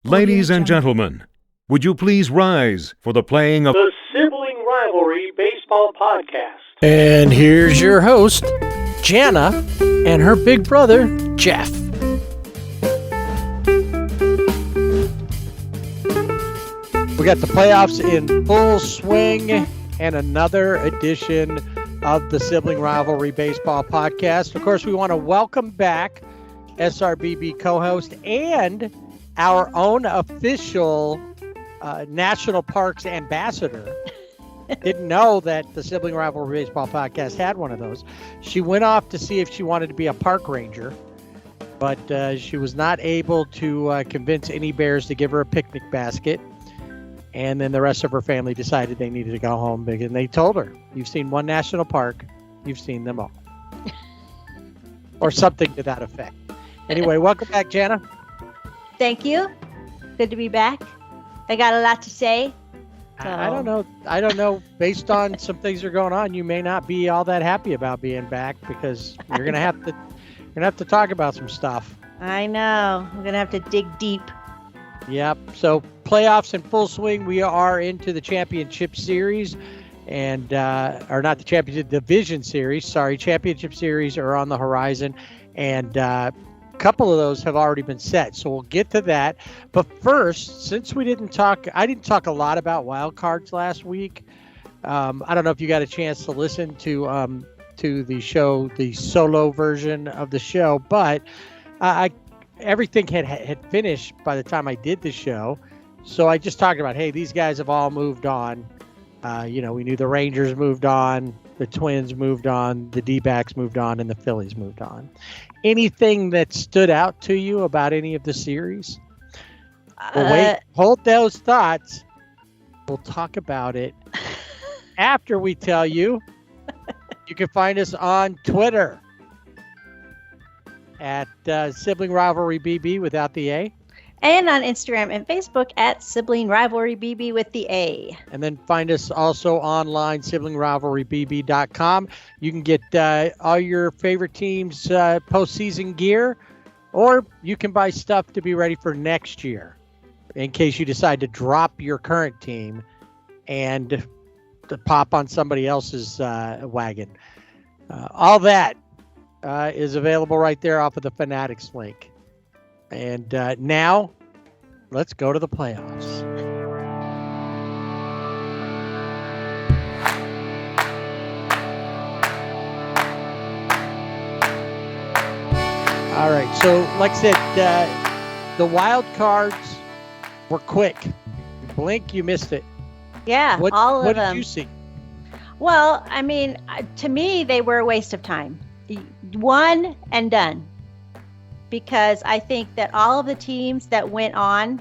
Ladies and gentlemen, would you please rise for the playing of the Sibling Rivalry Baseball Podcast. And here's your host, Jana, and her big brother, Jeff. We got the playoffs in full swing and another edition of the Sibling Rivalry Baseball Podcast. Of course, we want to welcome back SRBB co-host and our own official National Parks ambassador. Didn't know that the Sibling Rivalry Baseball Podcast had one of those. She went off to see if she wanted to be a park ranger, but she was not able to convince any bears to give her a picnic basket. And then the rest of her family decided they needed to go home, and they told her, "You've seen one national park, you've seen them all," or something to that effect. Anyway, welcome back, Jana. Thank you. Good to be back. I got a lot to say. So. I don't know. Based on some things that are going on, you may not be all that happy about being back because you're gonna have to talk about some stuff. I know. I'm gonna have to dig deep. Yep. So playoffs in full swing. We are into the championship series, and or not the championship division series. Sorry, championship series are on the horizon, and a couple of those have already been set. So we'll get to that. But first, since I didn't talk a lot about wild cards last week. I don't know if you got a chance to listen to the show, the solo version of the show, but everything had finished by the time I did the show. So I just talked about, hey, these guys have all moved on. We knew the Rangers moved on, the Twins moved on, the D-backs moved on, and the Phillies moved on. Anything that stood out to you about any of the series? Well, wait, hold those thoughts. We'll talk about it after we tell you. You can find us on Twitter at Sibling Rivalry BB without the A. And on Instagram and Facebook at Sibling Rivalry BB with the A. And then find us also online, siblingrivalrybb.com. You can get all your favorite teams' postseason gear, or you can buy stuff to be ready for next year in case you decide to drop your current team and to pop on somebody else's wagon. All that is available right there off of the Fanatics link. And now, let's go to the playoffs. All right, so like I said, the wild cards were quick. Blink, you missed it. Yeah, all of them. What did you see? Well, I mean, to me, they were a waste of time. One and done. Because I think that all of the teams that went on,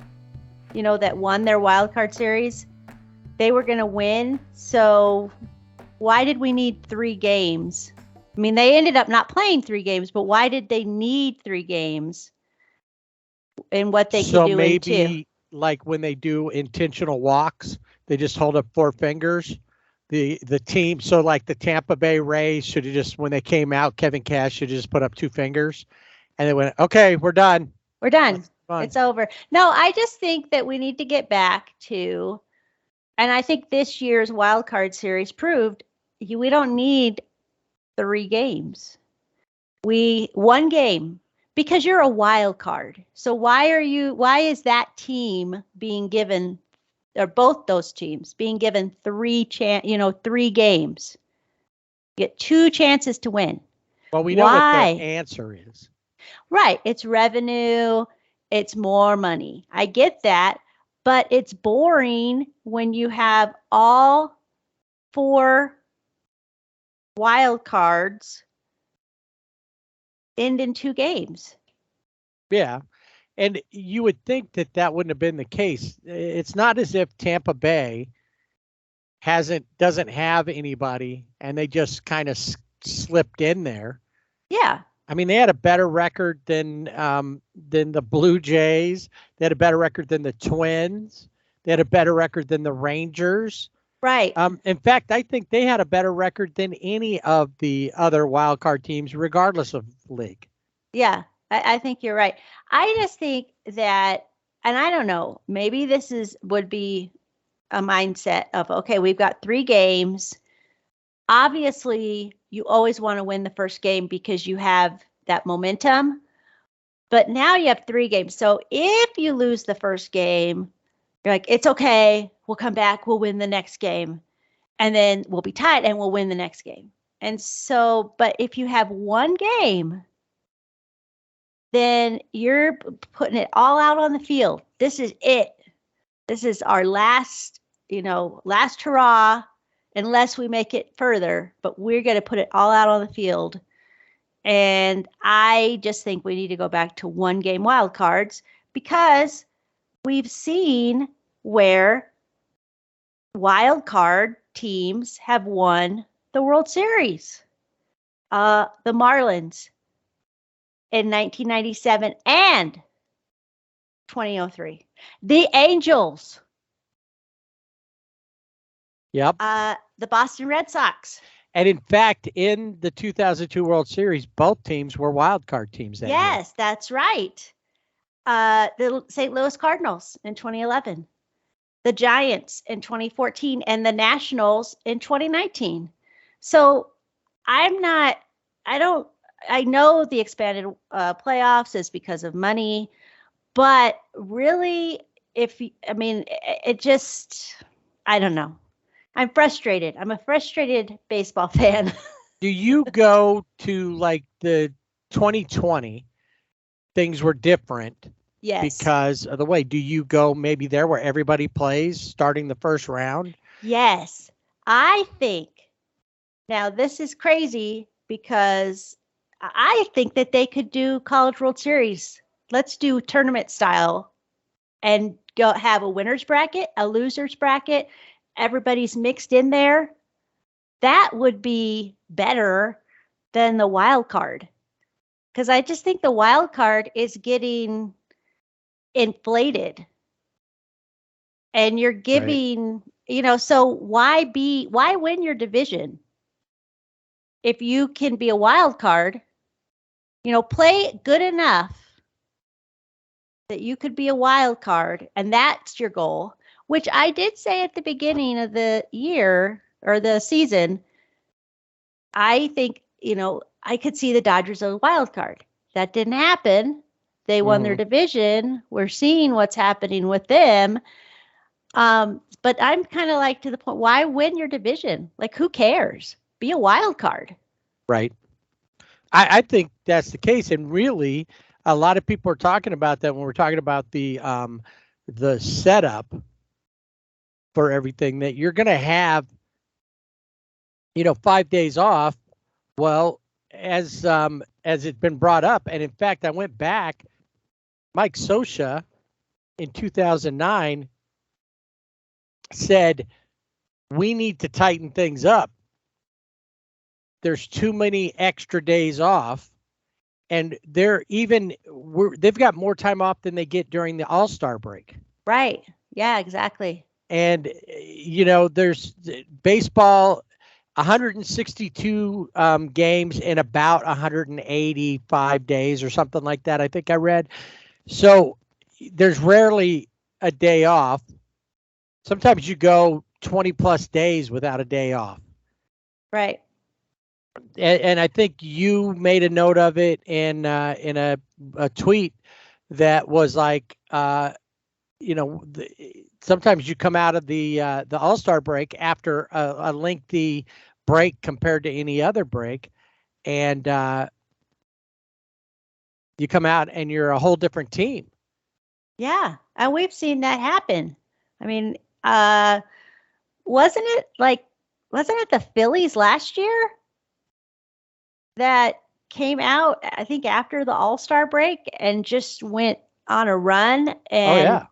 that won their wild card series, they were going to win. So why did we need 3 games? I mean, they ended up not playing 3 games, but why did they need 3 games? And what they could do in 2. So maybe like when they do intentional walks, they just hold up 4 fingers. The team, so like the Tampa Bay Rays should have just, when they came out, Kevin Cash should have just put up 2 fingers. And they went, okay, we're done. We're done. It's over. No, I just think that we need to get back to, and I think this year's wild card series proved we don't need 3 games. 1 game, because you're a wild card. So why is that team being given, or both those teams being given 3 games? You get 2 chances to win. Well, we know what the answer is. Right. It's revenue. It's more money. I get that. But it's boring when you have all 4 wild cards end in 2 games. Yeah. And you would think that wouldn't have been the case. It's not as if Tampa Bay doesn't have anybody and they just kind of slipped in there. Yeah. I mean, they had a better record than the Blue Jays. They had a better record than the Twins. They had a better record than the Rangers. Right. In fact, I think they had a better record than any of the other wild card teams, regardless of league. Yeah. I think you're right. I just think that, and I don't know, maybe this would be a mindset of, okay, we've got 3 games. Obviously, you always want to win the first game because you have that momentum. But now you have 3 games. So if you lose the first game, you're like, it's okay. We'll come back. We'll win the next game. And then we'll be tied and we'll win the next game. And so, but if you have 1 game, then you're putting it all out on the field. This is it. This is our last hurrah, unless we make it further, but we're going to put it all out on the field. And I just think we need to go back to 1 game wild cards, because we've seen where wild card teams have won the World Series. The Marlins in 1997 and 2003. The Angels. Yep. The Boston Red Sox. And in fact, in the 2002 World Series, both teams were wild card teams that year. Yes, that's right. The St. Louis Cardinals in 2011, the Giants in 2014, and the Nationals in 2019. So I know the expanded playoffs is because of money, but really, I don't know. I'm frustrated. I'm a frustrated baseball fan. Do you go to like the 2020? Things were different. Yes. Because of the way. Do you go maybe there where everybody plays starting the first round? Yes. I think, now this is crazy, because I think that they could do College World Series. Let's do tournament style and go have a winner's bracket, a loser's bracket. Everybody's mixed in there. That would be better than the wild card, because I just think the wild card is getting inflated, and you're giving, so why win your division if you can be a wild card? Play good enough that you could be a wild card, and that's your goal. Which I did say at the beginning of the year or the season, I think, I could see the Dodgers as a wild card. That didn't happen. They won their division. We're seeing what's happening with them. But I'm kind of like, to the point, why win your division? Like, who cares? Be a wild card. Right. I think that's the case. And really, a lot of people are talking about that when we're talking about the setup for everything, that you're going to have, 5 days off. Well, as it's been brought up, and in fact, I went back, Mike Scioscia in 2009 said, we need to tighten things up. There's too many extra days off, and they've got more time off than they get during the All-Star break. Right. Yeah, exactly. And, there's baseball, 162 games in about 185 days or something like that, I think I read. So there's rarely a day off. Sometimes you go 20 plus days without a day off. Right. And I think you made a note of it in a tweet that was like, sometimes you come out of the All-Star break after a lengthy break compared to any other break, and you come out and you're a whole different team. Yeah, and we've seen that happen. I mean, wasn't it the Phillies last year that came out, I think, after the All-Star break and just went on a run? And,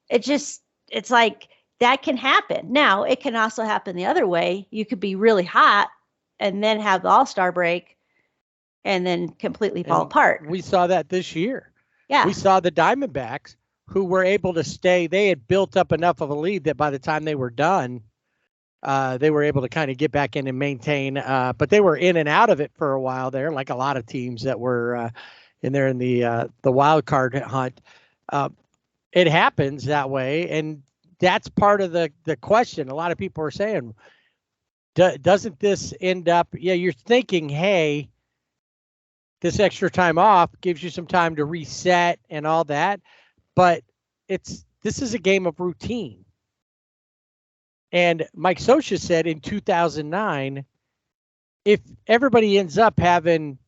it's like, that can happen. Now, it can also happen the other way. You could be really hot and then have the All-Star break and then completely fall apart. We saw that this year. Yeah. We saw the Diamondbacks, who were able to stay. They had built up enough of a lead that by the time they were done, They were able to kind of get back in and maintain, but they were in and out of it for a while there, like a lot of teams that were in there in the wild card hunt. It happens that way, and that's part of the question. A lot of people are saying, doesn't this end up? Yeah, you're thinking, hey, this extra time off gives you some time to reset and all that, but this is a game of routine. And Mike Scioscia said in 2009, if everybody ends up having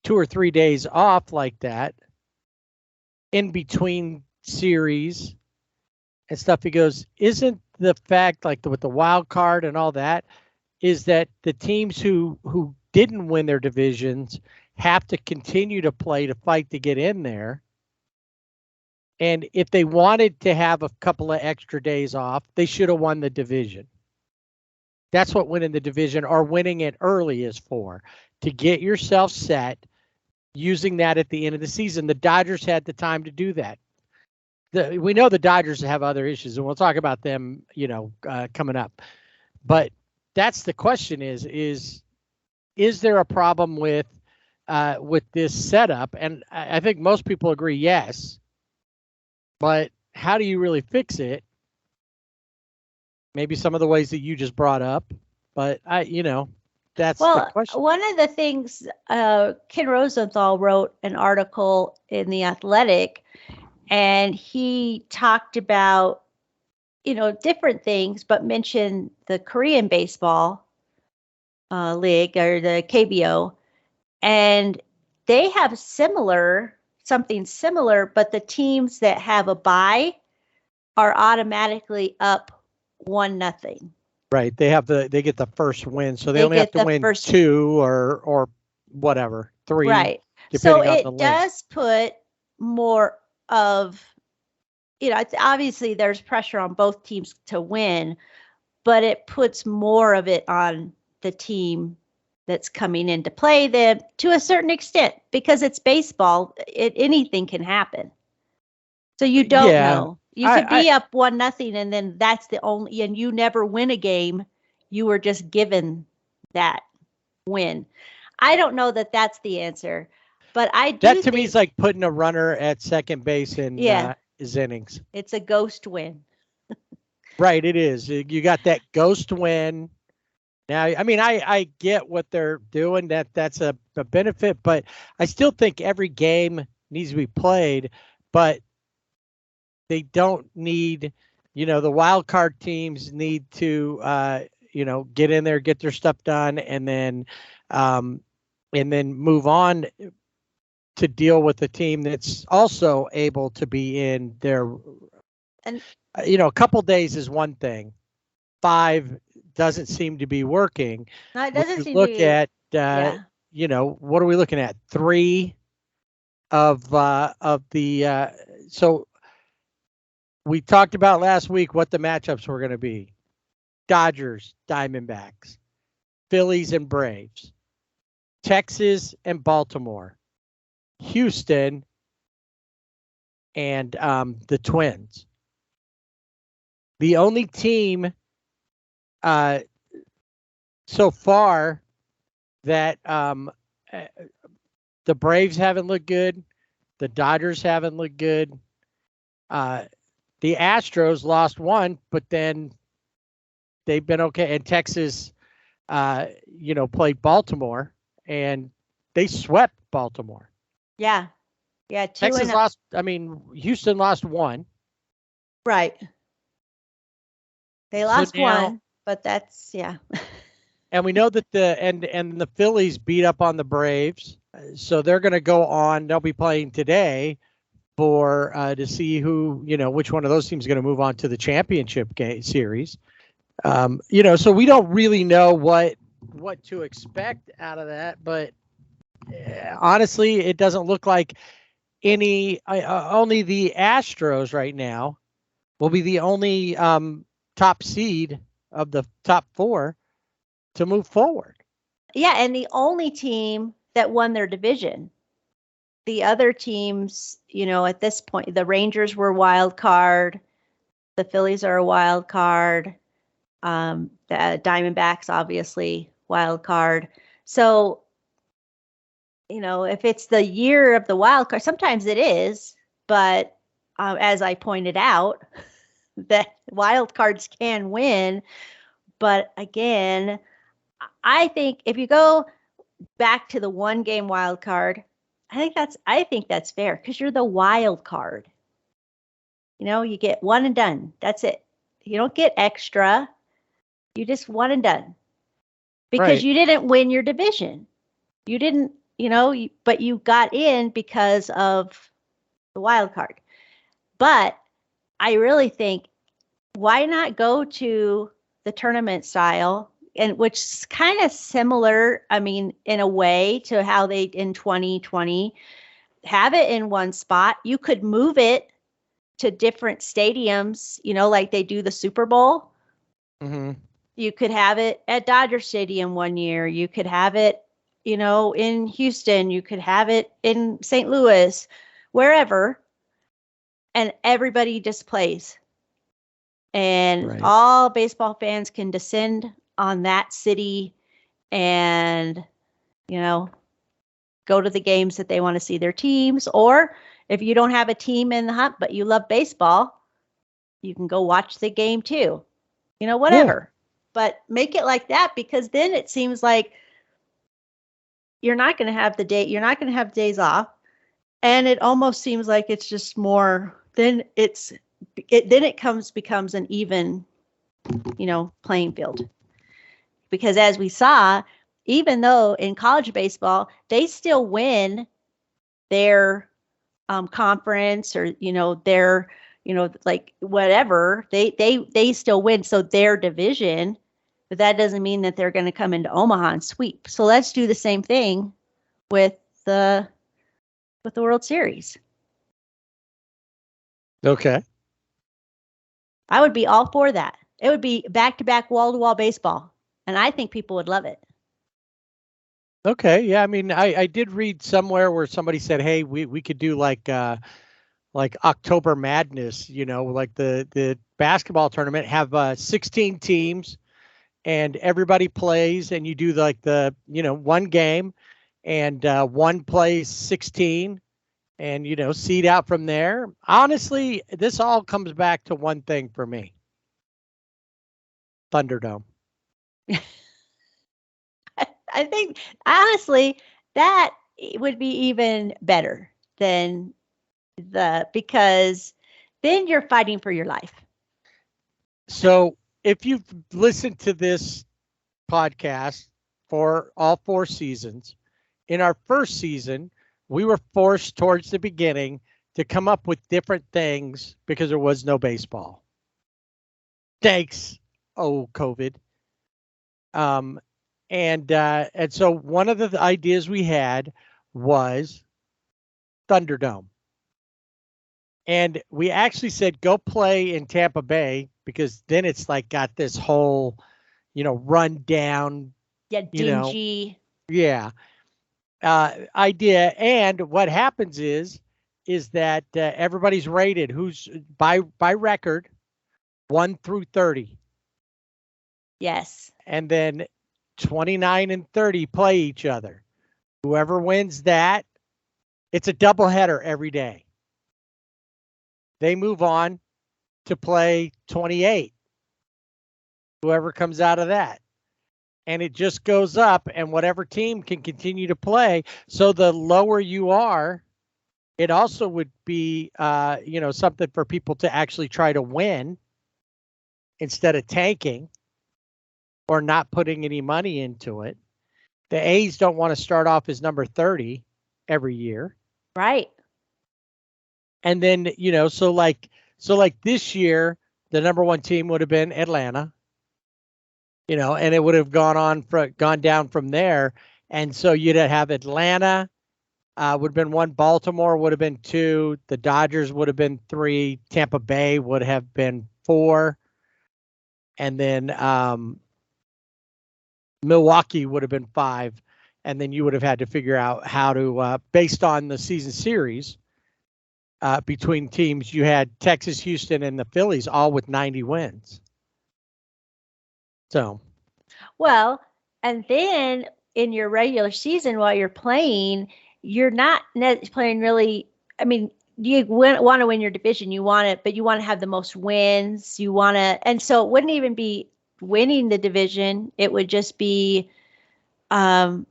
2 or 3 days off like that in between series and stuff, he goes, isn't the fact, like with the wild card and all that, is that the teams who didn't win their divisions have to continue to play to fight to get in there. And if they wanted to have a couple of extra days off, they should have won the division. That's what winning the division or winning it early is for, to get yourself set, using that at the end of the season. The Dodgers had the time to do that. We know the Dodgers have other issues, and we'll talk about them, coming up. But that's the question: is there a problem with this setup? And I think most people agree yes. But how do you really fix it? Maybe some of the ways that you just brought up, but that's the question. One of the things, Ken Rosenthal wrote an article in The Athletic, and he talked about, different things, but mentioned the Korean baseball league, or the KBO, and they have something similar, but the teams that have a bye are automatically up 1-0. Right. They get the first win, so they only have to win 2 or whatever, 3. Right. So it does put more of, obviously there's pressure on both teams to win, but it puts more of it on the team that's coming in to play them to a certain extent, because it's baseball. Anything can happen. So you don't know. You could be up 1-0, and then that's the only, and you never win a game. You were just given that win. I don't know that that's the answer, but I do. That to me is like putting a runner at second base in his innings. It's a ghost win. Right, it is. You got that ghost win. Now, I mean, I get what they're doing. That's a benefit, but I still think every game needs to be played. But they don't need, the wild card teams need to, get in there, get their stuff done, and then move on to deal with the team that's also able to be in there. And a couple days is one thing. 5 doesn't seem to be working. No, it doesn't seem to be. At what are we looking at? 3 of the so we talked about last week what the matchups were going to be. Dodgers, Diamondbacks, Phillies and Braves, Texas and Baltimore, Houston and the Twins. The only team so far that the Braves haven't looked good, the Dodgers haven't looked good. The Astros lost 1, but then they've been okay. And Texas, played Baltimore, and they swept Baltimore. Yeah. 2 Texas lost. I mean, Houston lost 1. Right. They lost 1, but that's And we know that the Phillies beat up on the Braves, so they're going to go on. They'll be playing today for to see who, which one of those teams is going to move on to the championship series. So we don't really know what to expect out of that, but honestly, it doesn't look like only the Astros right now will be the only top seed of the top 4 to move forward. Yeah, and the only team that won their division. The other teams, at this point, the Rangers were wild card. The Phillies are a wild card. The Diamondbacks, obviously, wild card. So, if it's the year of the wild card, sometimes it is, but as I pointed out, that wild cards can win. But again, I think if you go back to the one game wild card, I think that's fair because you're the wild card. You get one and done. That's it. You don't get extra. You just one and done because you didn't win your division. You didn't, but you got in because of the wild card. But I really think, why not go to the tournament style, and which is kind of similar, in a way, to how they in 2020 have it in one spot. You could move it to different stadiums, like they do the Super Bowl. Mm-hmm. You could have it at Dodger Stadium one year. You could have it, in Houston. You could have it in St. Louis, wherever. And everybody just plays. And all baseball fans can descend on that city and, go to the games that they want to see their teams. Or if you don't have a team in the hunt, but you love baseball, you can go watch the game too. Whatever. Yeah. But make it like that, because then it seems like you're not going to have you're not going to have days off. And it almost seems like it's just more, then it becomes an even, playing field. Because as we saw, even though in college baseball, they still win their conference, or, their, like whatever, they still win. So their division, but that doesn't mean that they're going to come into Omaha and sweep. So let's do the same thing with the World Series. Okay. I would be all for that. It would be back-to-back wall-to-wall baseball, and I think people would love it. Okay. Yeah. I did read somewhere where somebody said, hey, we could do like October Madness, like the basketball tournament, have 16 teams and everybody plays, and you do like the, one game, and one plays 16, and, seed out from there. Honestly, this all comes back to one thing for me. Thunderdome. I think, honestly, that would be even better than because then you're fighting for your life. So if you've listened to this podcast for all 4 seasons, in our first season, we were forced towards the beginning to come up with different things because there was no baseball. Thanks, COVID. And so one of the ideas we had was Thunderdome. And we actually said, go play in Tampa Bay, because then it's like got this whole, run down. Yeah, dingy. Idea. And what happens is that everybody's rated who's by record 1 through 30. Yes. And then 29 and 30 play each other. Whoever wins that, it's a doubleheader every day. They move on to play 28. Whoever comes out of that. And it just goes up, and whatever team can continue to play. So the lower you are, it also would be, something for people to actually try to win instead of tanking or not putting any money into it. The A's don't want to start off as number 30 every year. Right. And then, so like this year, the number 1 team would have been Atlanta, and it would have gone down from there. And so you'd have Atlanta would have been 1, Baltimore would have been 2, the Dodgers would have been 3, Tampa Bay would have been 4, and then Milwaukee would have been 5. And then you would have had to figure out how to, based on the season series, between teams, you had Texas, Houston, and the Phillies all with 90 wins. So, well, and then in your regular season while you're playing, you're not playing really. I mean, you want to win your division. You want it, but you want to have the most wins. You want to, and so it wouldn't even be winning the division. It would just be, you're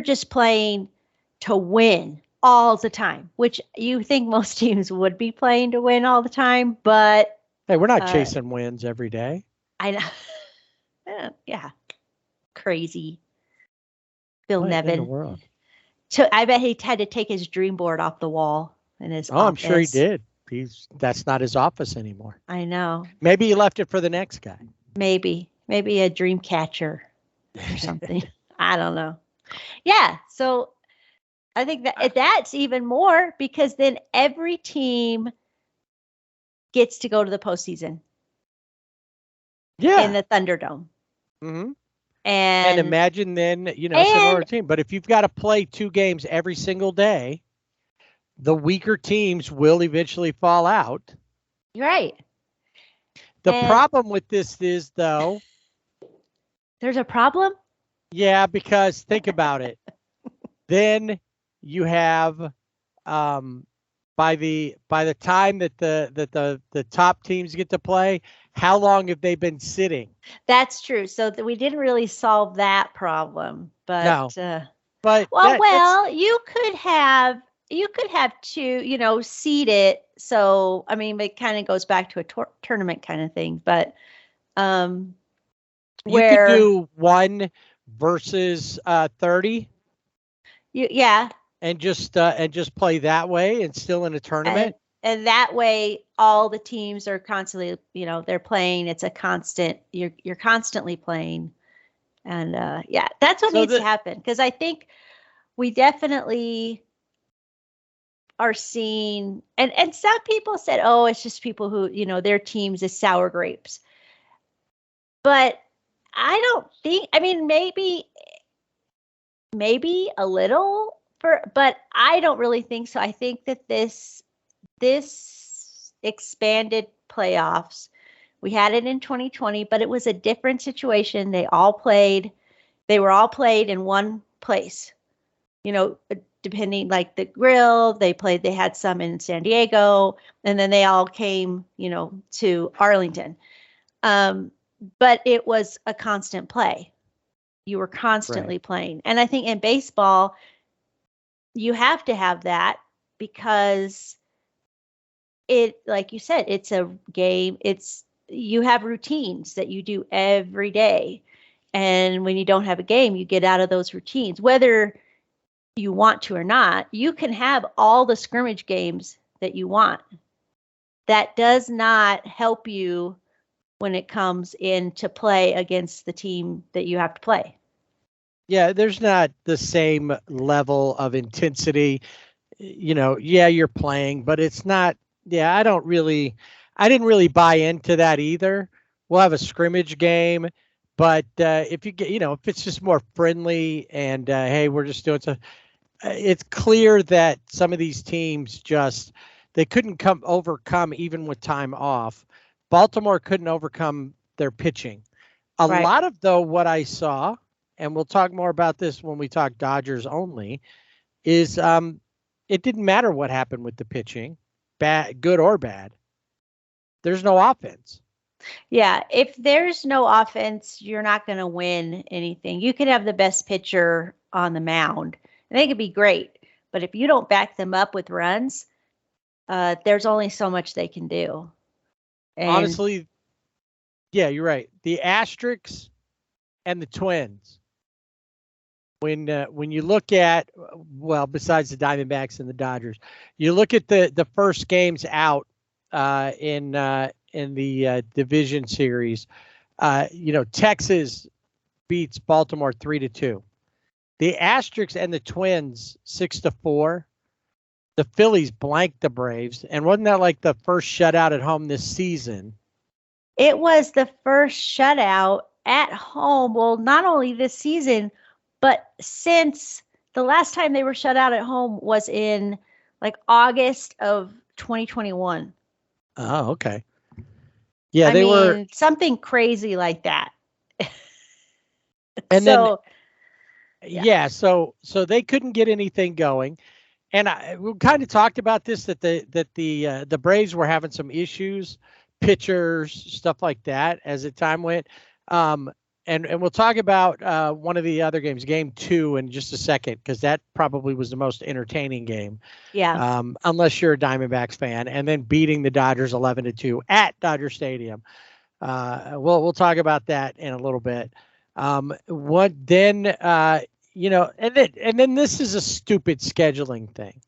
just playing to win all the time, which you think most teams would be playing to win all the time, but hey, we're not chasing wins every day. I know. Yeah. Crazy. Phil What Nevin. in the world? I bet he had to take his dream board off the wall in his office. I'm sure he did. That's not his office anymore. I know. Maybe he left it for the next guy. Maybe a dream catcher or something. I don't know. Yeah. So I think that's even more because then every team gets to go to the postseason. Yeah. In the Thunderdome. Mm-hmm. And imagine then, similar team. But if you've got to play 2 games every single day, the weaker teams will eventually fall out. Right. The problem with this is, though. There's a problem? Yeah, because think about it. Then you have by the time that the top teams get to play, how long have they been sitting? That's true. So we didn't really solve that problem, but no. But you could have 2, seed it. So I mean, it kind of goes back to a tournament kind of thing, but you could do 1 versus 30. Yeah. And just play that way and still in a tournament. And that way, all the teams are constantly, they're playing. It's a constant. You're constantly playing, and that's what needs to happen. Because I think we definitely are seeing, and some people said, oh, it's just people who their teams is sour grapes. But I don't think. I mean, maybe a little. But I don't really think so. I think that this expanded playoffs, we had it in 2020, but it was a different situation. They were all played in one place. Depending, like the Grill, they had some in San Diego, and then they all came, to Arlington. But it was a constant play. You were constantly playing. And I think in baseball, you have to have that because like you said, it's a game. You have routines that you do every day. And when you don't have a game, you get out of those routines, whether you want to or not. You can have all the scrimmage games that you want. That does not help you when it comes in to play against the team that you have to play. Yeah, there's not the same level of intensity. You're playing, but it's not. Yeah, I didn't really buy into that either. We'll have a scrimmage game, but if you get, if it's just more friendly and hey, we're just doing so. It's clear that some of these teams they couldn't overcome even with time off. Baltimore couldn't overcome their pitching. A lot of what I saw. And we'll talk more about this when we talk Dodgers only, is it didn't matter what happened with the pitching, good or bad. There's no offense. Yeah, if there's no offense, you're not going to win anything. You could have the best pitcher on the mound, and they could be great. But if you don't back them up with runs, there's only so much they can do. And honestly, yeah, you're right. The Asterisks and the Twins. When you look at, besides the Diamondbacks and the Dodgers, you look at the first games out in the division series. Texas beats Baltimore 3-2. The Asterisks and the Twins 6-4. The Phillies blanked the Braves, and wasn't that like the first shutout at home this season? It was the first shutout at home. Well, not only this season, but since the last time they were shut out at home was in like August of 2021. Oh, okay. Yeah, I they mean, were. something crazy like that. And so, yeah, so they couldn't get anything going. And we kind of talked about this, that the Braves were having some issues, pitchers, stuff like that, as the time went. And we'll talk about one of the other games, game 2, in just a second, because that probably was the most entertaining game. yeah. Unless you're a Diamondbacks fan, and then beating the Dodgers 11-2 at Dodger Stadium. We'll talk about that in a little bit. What then? And then this is a stupid scheduling thing.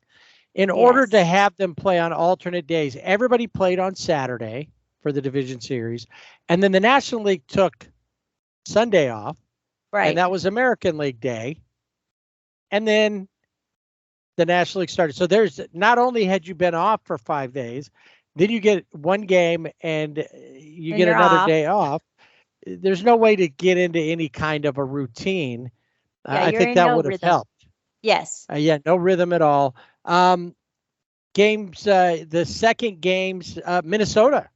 In order to have them play on alternate days, everybody played on Saturday for the division series, and then the National League took Sunday off, Right. and that was American League Day, and then the National League started. So there's not only had you been off for 5 days, then you get one game and you get another day off. There's no way to get into any kind of a routine. I think that would have helped. Yes. Yeah, no rhythm at all. Games, the second games, Minnesota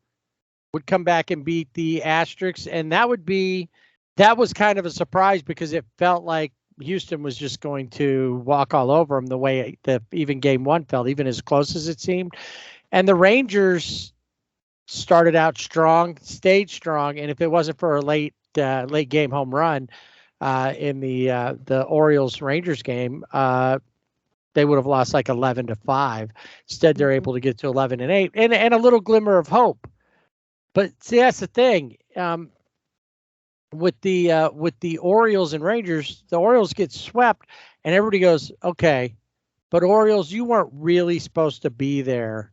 would come back and beat the Asterisks, and that was kind of a surprise because it felt like Houston was just going to walk all over them, the way even game 1 felt, even as close as it seemed. And the Rangers started out strong, stayed strong, and if it wasn't for a late game home run in the Orioles Rangers game, they would have lost like 11-5. Instead, they're able to get to 11-8, and a little glimmer of hope. But see, that's the thing. With the Orioles and Rangers, the Orioles get swept, and everybody goes, okay, but Orioles, you weren't really supposed to be there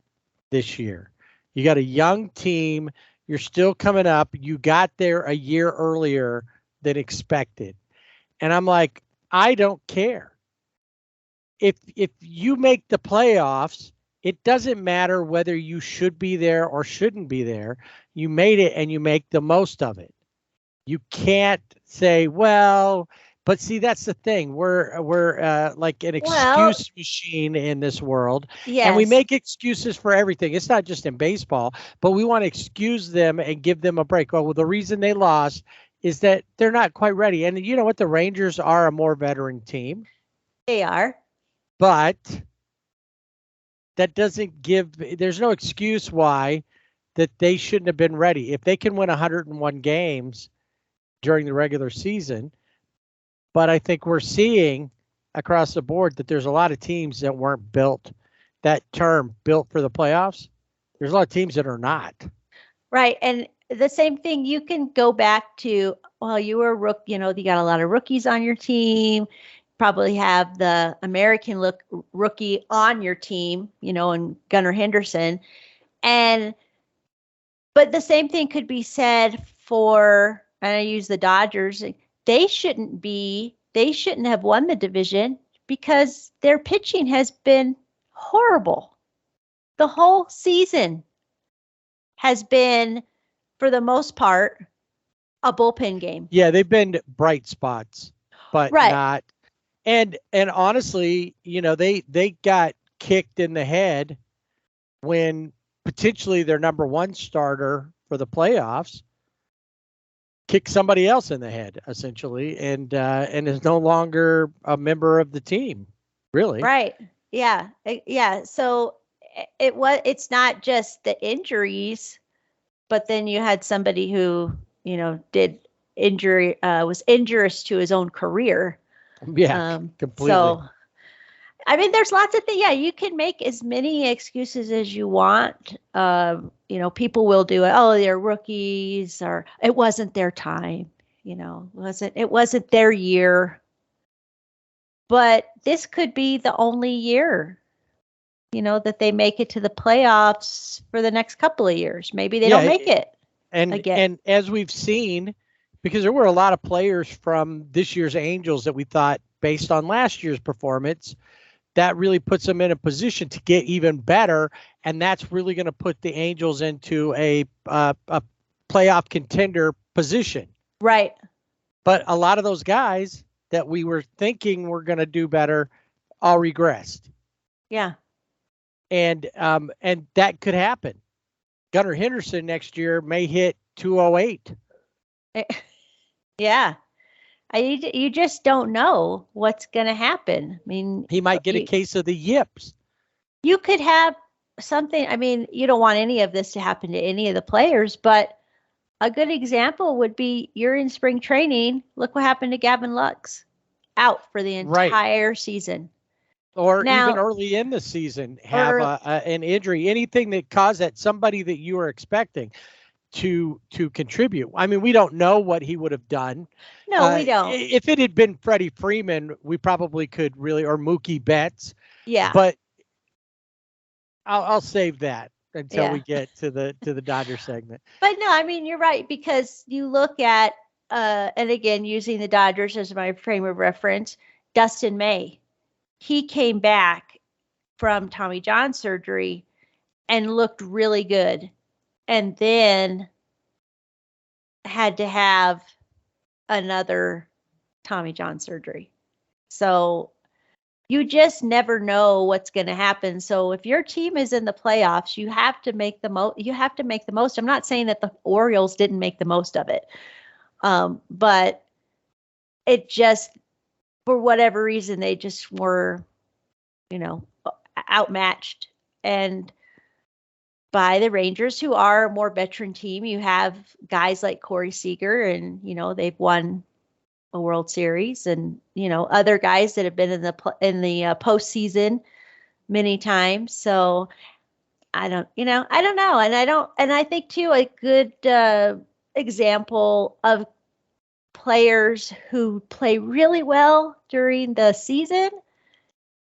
this year. You got a young team. You're still coming up. You got there a year earlier than expected. And I'm like, I don't care. If you make the playoffs, it doesn't matter whether you should be there or shouldn't be there. You made it, and you make the most of it. You can't say, well, but see, that's the thing. We're like an excuse machine in this world. Yes. And we make excuses for everything. It's not just in baseball, but we want to excuse them and give them a break. Well, the reason they lost is that they're not quite ready. And you know what? The Rangers are a more veteran team. They are. But that doesn't there's no excuse why that they shouldn't have been ready. If they can win 101 games during the regular season, but I think we're seeing across the board that there's a lot of teams that weren't built, that term built for the playoffs. There's a lot of teams that are not. Right. And the same thing, you can go back to, well, you were a rookie, you got a lot of rookies on your team, probably have the American rookie on your team, and Gunnar Henderson. But the same thing could be said for, and I use the Dodgers. They shouldn't have won the division because their pitching has been horrible. The whole season has been, for the most part, a bullpen game. Yeah, they've been bright spots, but right. not. And honestly, they got kicked in the head when potentially their number 1 starter for the playoffs kicked somebody else in the head, essentially, and is no longer a member of the team, really. Right. Yeah. Yeah. So it's not just the injuries, but then you had somebody who, did injury, was injurious to his own career. Yeah, completely. So, I mean, there's lots of things. Yeah, you can make as many excuses as you want. People will do it. Oh, they're rookies, or it wasn't their time. It wasn't their year. But this could be the only year, that they make it to the playoffs for the next couple of years. Maybe they don't make it again. And as we've seen, because there were a lot of players from this year's Angels that we thought, based on last year's performance, that really puts them in a position to get even better. And that's really going to put the Angels into a playoff contender position. Right. But a lot of those guys that we were thinking were going to do better all regressed. Yeah. And that could happen. Gunnar Henderson next year may hit 208. Yeah. You just don't know what's going to happen. I mean, he might get a case of the yips. You could have something. I mean, you don't want any of this to happen to any of the players, but a good example would be you're in spring training. Look what happened to Gavin Lux, out for the entire season. Or now, even early in the season, have an injury, anything that caused that, somebody that you were expecting to contribute. I mean, we don't know what he would have done. No, we don't. If it had been Freddie Freeman, we probably could really, or Mookie Betts. Yeah. But I'll save that until we get to the Dodger segment. But no, I mean, you're right, because you look at, and again, using the Dodgers as my frame of reference, Dustin May. He came back from Tommy John surgery and looked really good, and then had to have another Tommy John surgery. So you just never know what's going to happen. So if your team is in the playoffs, you have to make the most. You have to make the most. I'm not saying that the Orioles didn't make the most of it, but it just, for whatever reason, they just were, outmatched, and by the Rangers, who are a more veteran team. You have guys like Corey Seager, and they've won a World Series, and other guys that have been in the postseason many times. So I don't know, and I think too a good example of players who play really well during the season,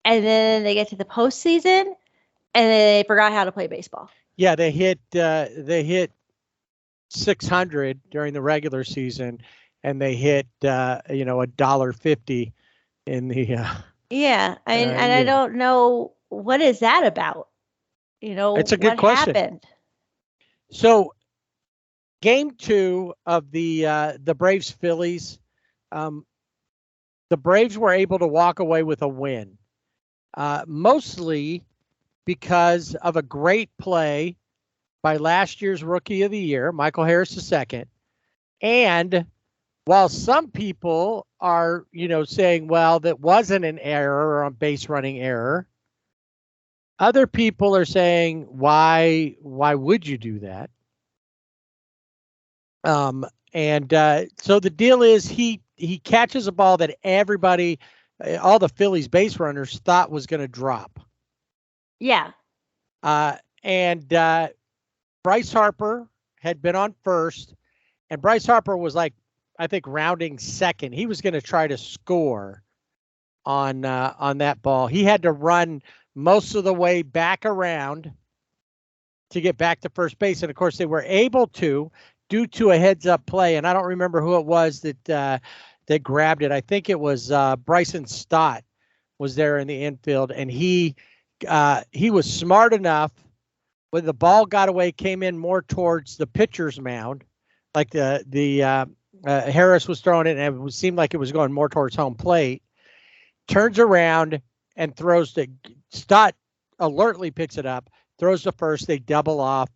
and then they get to the postseason, and they forgot how to play baseball. Yeah, they hit 600 during the regular season, and they hit $1.50 in the. I don't know, what is that about. It's a good question. Happened? So, Game 2 of the Braves Phillies, the Braves were able to walk away with a win, mostly because of a great play by last year's Rookie of the Year, Michael Harris II. And while some people are, saying, well, that wasn't an error or a base running error, other people are saying, why would you do that? So the deal is he catches a ball that everybody, all the Phillies base runners thought was going to drop. Yeah. And Bryce Harper had been on first, and Bryce Harper was I think rounding second. He was going to try to score on that ball. He had to run most of the way back around to get back to first base. And of course they were able to, due to a heads up play. And I don't remember who it was that grabbed it. I think it was Bryson Stott was there in the infield, and he was smart enough when the ball got away, came in more towards the pitcher's mound, like the Harris was throwing it, and it seemed like it was going more towards home plate. Turns around and throws to Stott. Alertly picks it up, throws to first. They double off.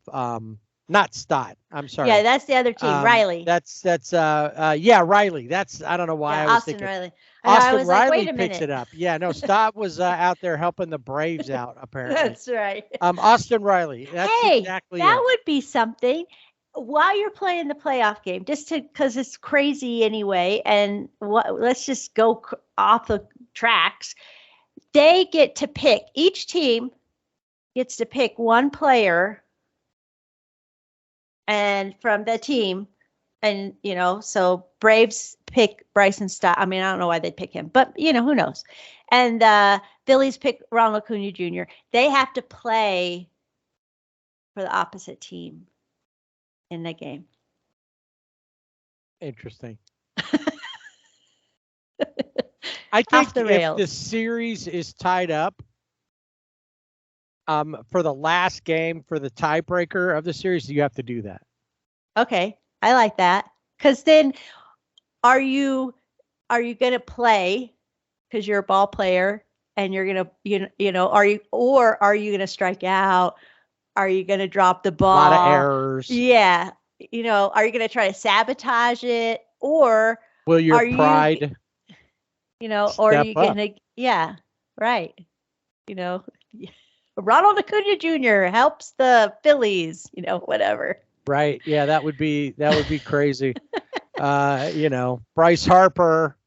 Not Stott. I'm sorry. Yeah, that's the other team. Riley. That's Riley. That's, I don't know why I was Austin thinking. Riley. Austin Riley picks it up. Yeah, no, Stott was out there helping the Braves out, apparently. That's right. Austin Riley. That's exactly that it. would be something while you're playing the playoff game, just because it's crazy anyway. And let's just go off the tracks. They get to pick, each team gets to pick one player and from the team. And, so Braves pick Bryson Stott. I mean, I don't know why they'd pick him, but, who knows? And Phillies pick Ronald Acuna Jr. They have to play for the opposite team in the game. Interesting. I think if the series is tied up for the last game, for the tiebreaker of the series, you have to do that. Okay. I like that, because then are you going to play because you're a ball player and you're going to, are you going to strike out Are you going to drop the A ball? lot of errors. Yeah. Are you going to try to sabotage it, or will your pride, or are step you up? going to, yeah, right. Ronald Acuna Jr. helps the Phillies, whatever. Right. Yeah, that would be crazy. Bryce Harper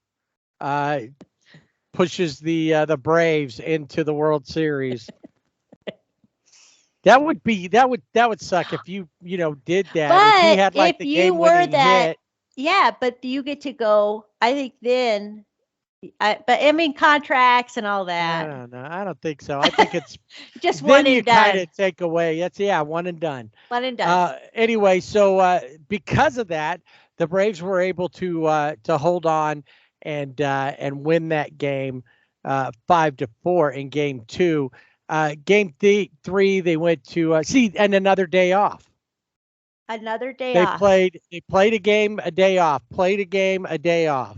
pushes the Braves into the World Series. That would suck if you did that. But if he had like if the you were game-winning that, hit. yeah, but you get to go, I think then, contracts and all that. No, I don't think so. I think it's Just then one you and done. kind of take away. That's one and done. One and done. Anyway, so because of that, the Braves were able to hold on and win that game 5-4 in game 2. Game 3 they went to and another day off. Another day They off. They played a game, a day off. Played a game, a day off.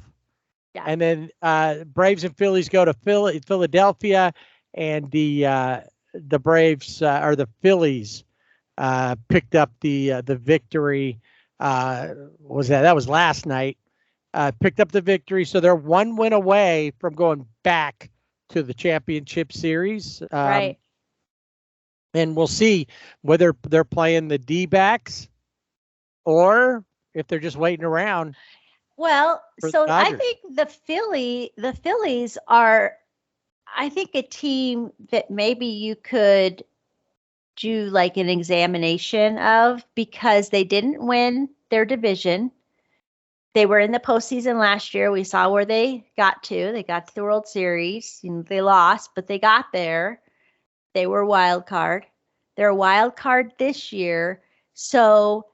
Yeah. And then Braves and Phillies go to Philadelphia, and the Braves or the Phillies picked up the victory. That was last night? Picked up the victory, so they're one win away from going back to the championship series. Right. And we'll see whether they're playing the D-backs or if they're just waiting around. Well, so I think the Phillies are, I think, a team that maybe you could do like an examination of, because they didn't win their division. They were in the postseason last year. We saw where they got to. They got to the World Series. They lost, but they got there. They were wild card. They're a wild card this year. So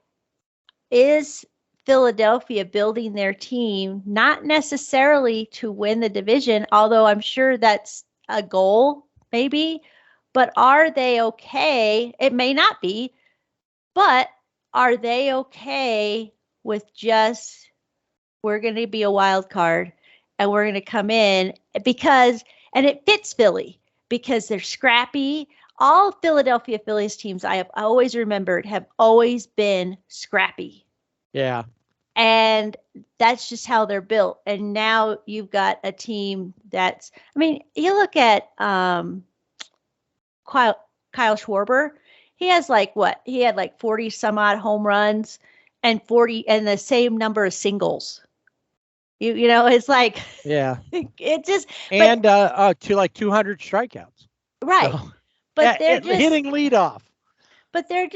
is Philadelphia building their team not necessarily to win the division, although I'm sure that's a goal, maybe, but are they okay? It may not be, but are they okay with just, we're going to be a wild card and we're going to come in and it fits Philly because they're scrappy. All Philadelphia Phillies teams I have always remembered have always been scrappy. Yeah. And that's just how they're built. And now you've got a team that's, you look at Kyle Schwarber. He has he had like 40 some odd home runs and the same number of singles. It's like, yeah, it just, and to like 200 strikeouts. Right. So, but they're just hitting leadoff. But they're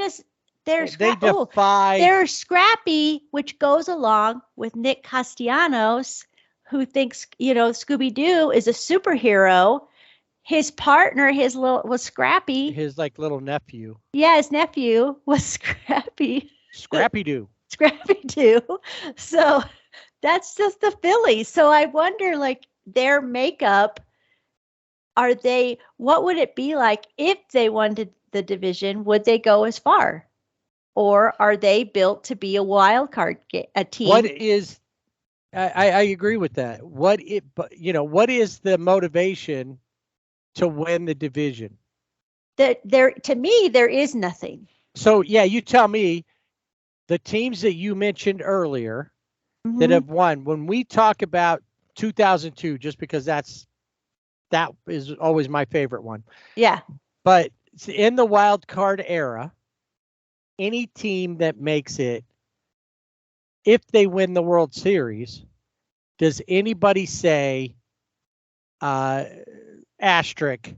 scrappy, which goes along with Nick Castellanos, who thinks, Scooby-Doo is a superhero. His partner, was Scrappy. His little nephew. Yeah, his nephew was Scrappy. Scrappy-Doo. Scrappy-Doo. So that's just the Phillies. So I wonder, their makeup, what would it be like if they won the division? Would they go as far? Or are they built to be a wild card a team? What is, I agree with that. What is the motivation to win the division? To me, there is nothing. So, you tell me, the teams that you mentioned earlier that have won, when we talk about 2002, just because that is always my favorite one. Yeah. But in the wild card era, any team that makes it, if they win the World Series, does anybody say asterisk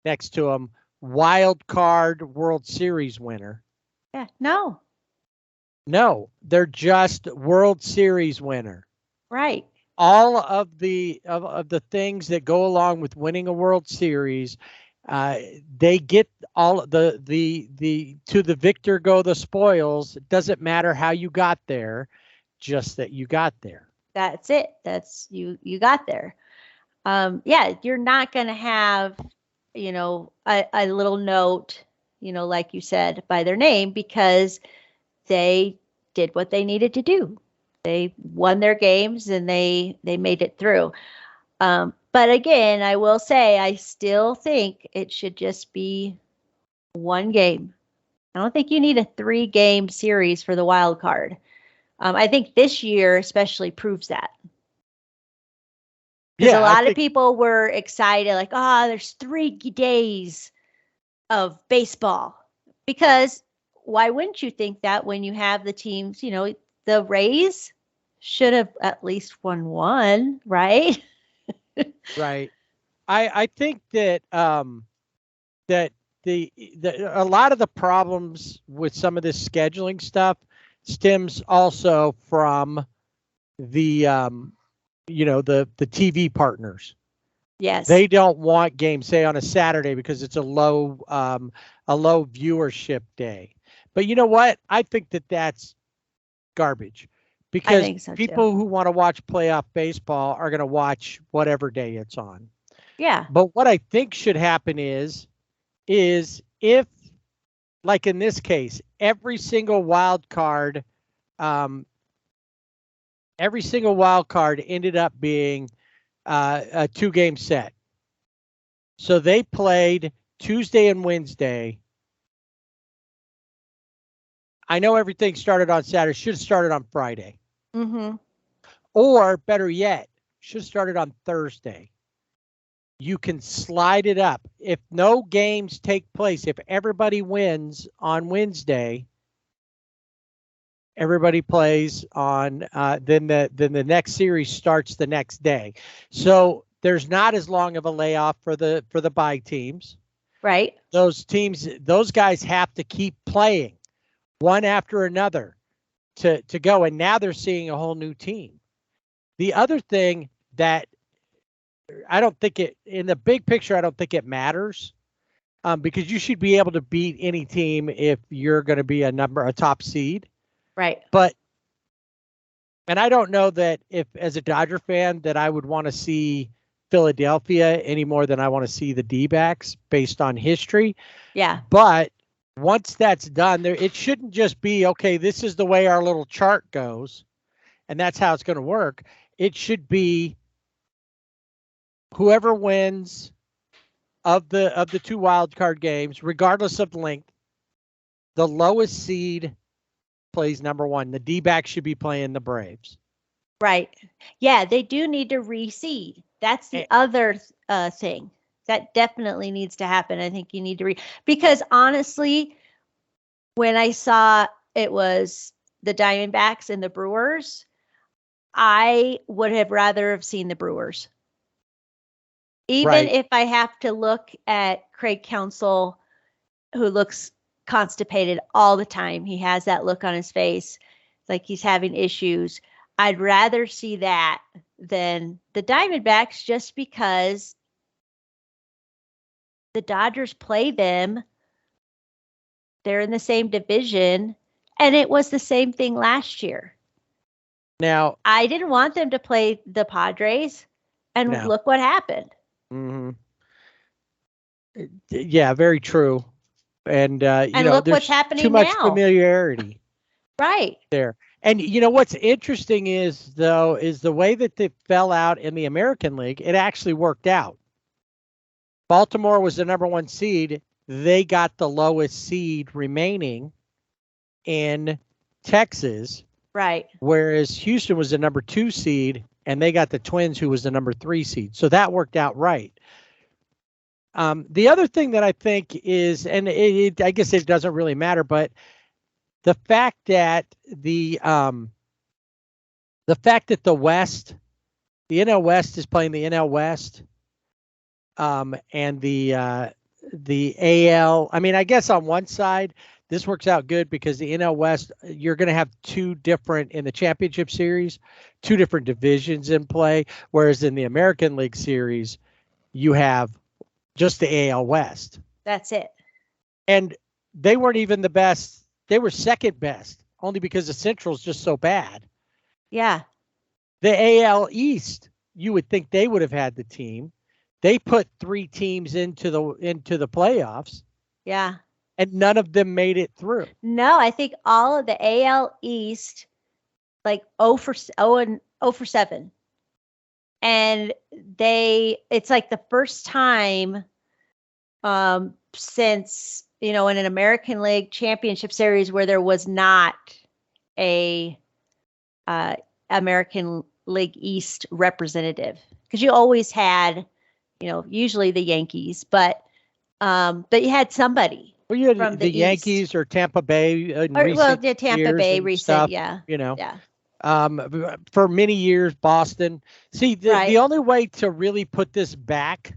next to them, wild card World Series winner? Yeah, no. No, they're just World Series winner. Right. All of the things that go along with winning a World Series, they get all the to the victor go the spoils. It doesn't matter how you got there, just that you got there. That's it. That's you got there. You're not going to have, a little note, like you said, by their name, because they did what they needed to do. They won their games and they made it through. But again, I will say, I still think it should just be one game. I don't think you need a 3-game series for the wild card. I think this year especially proves that. Because a lot of people were excited, like, there's 3 days of baseball. Because why wouldn't you think that when you have the teams, the Rays should have at least won one, right? Right. I think that that a lot of the problems with some of this scheduling stuff stems also from the the TV partners. Yes. They don't want games, say, on a Saturday because it's a low viewership day. But you know what? I think that that's garbage, because people who want to watch playoff baseball are going to watch whatever day it's on. Yeah. But what I think should happen is if, like in this case, every single wild card ended up being a 2-game set. So they played Tuesday and Wednesday. I know everything started on Saturday. Should have started on Friday. Mm-hmm. Or better yet, should have started on Thursday. You can slide it up. If no games take place, if everybody wins on Wednesday, everybody plays on then the next series starts the next day. So there's not as long of a layoff for the bye teams. Right. Those guys have to keep playing one after another to go, and now they're seeing a whole new team. The other thing that I don't think in the big picture, I don't think it matters, because you should be able to beat any team if you're going to be a top seed. Right. And I don't know that if, as a Dodger fan, that I would want to see Philadelphia any more than I want to see the D-backs based on history. Yeah. But once that's done, it shouldn't just be, okay, this is the way our little chart goes, and that's how it's going to work. It should be whoever wins of the 2 wild card games, regardless of length, the lowest seed plays number 1. The D-backs should be playing the Braves. Right. Yeah, they do need to reseed. That's the other thing that definitely needs to happen. I think you need to because honestly, when I saw it was the Diamondbacks and the Brewers, I would have rather have seen the Brewers. Even if I have to look at Craig Counsell, who looks constipated all the time. He has that look on his face like he's having issues. I'd rather see that than the Diamondbacks, just because the Dodgers play them. They're in the same division, and it was the same thing last year. Now, I didn't want them to play the Padres, and look what happened. Mm-hmm. Yeah, very true. And look what's happening too much now. Familiarity. Right. There. And what's interesting is the way that they fell out in the American League, it actually worked out. Baltimore was the number 1 seed. They got the lowest seed remaining in Texas. Right. Whereas Houston was the number 2 seed, and they got the Twins, who was the number 3 seed. So that worked out right. The other thing that I think is, and I guess it doesn't really matter, but the fact that the West, the NL West is playing the NL West, and the AL. I mean, I guess on one side this works out good, because the NL West, you're going to have 2 different in the championship series, 2 different divisions in play, whereas in the American League series, you have just the AL West. That's it. And they weren't even the best. They were second best, only because the Central is just so bad. Yeah. The AL East, you would think they would have had the team. They put 3 teams into the playoffs. Yeah. And none of them made it through. No, I think all of the AL East, like 0 for 7. And it's like the first time since in an American League Championship Series where there was not a American League East representative, because you always had, usually the Yankees, but you had somebody. Well, you had from the Yankees East. or Tampa Bay in Or, recent Tampa years Bay and recent, stuff, yeah. Yeah. For many years, Boston. See, the only way to really put this back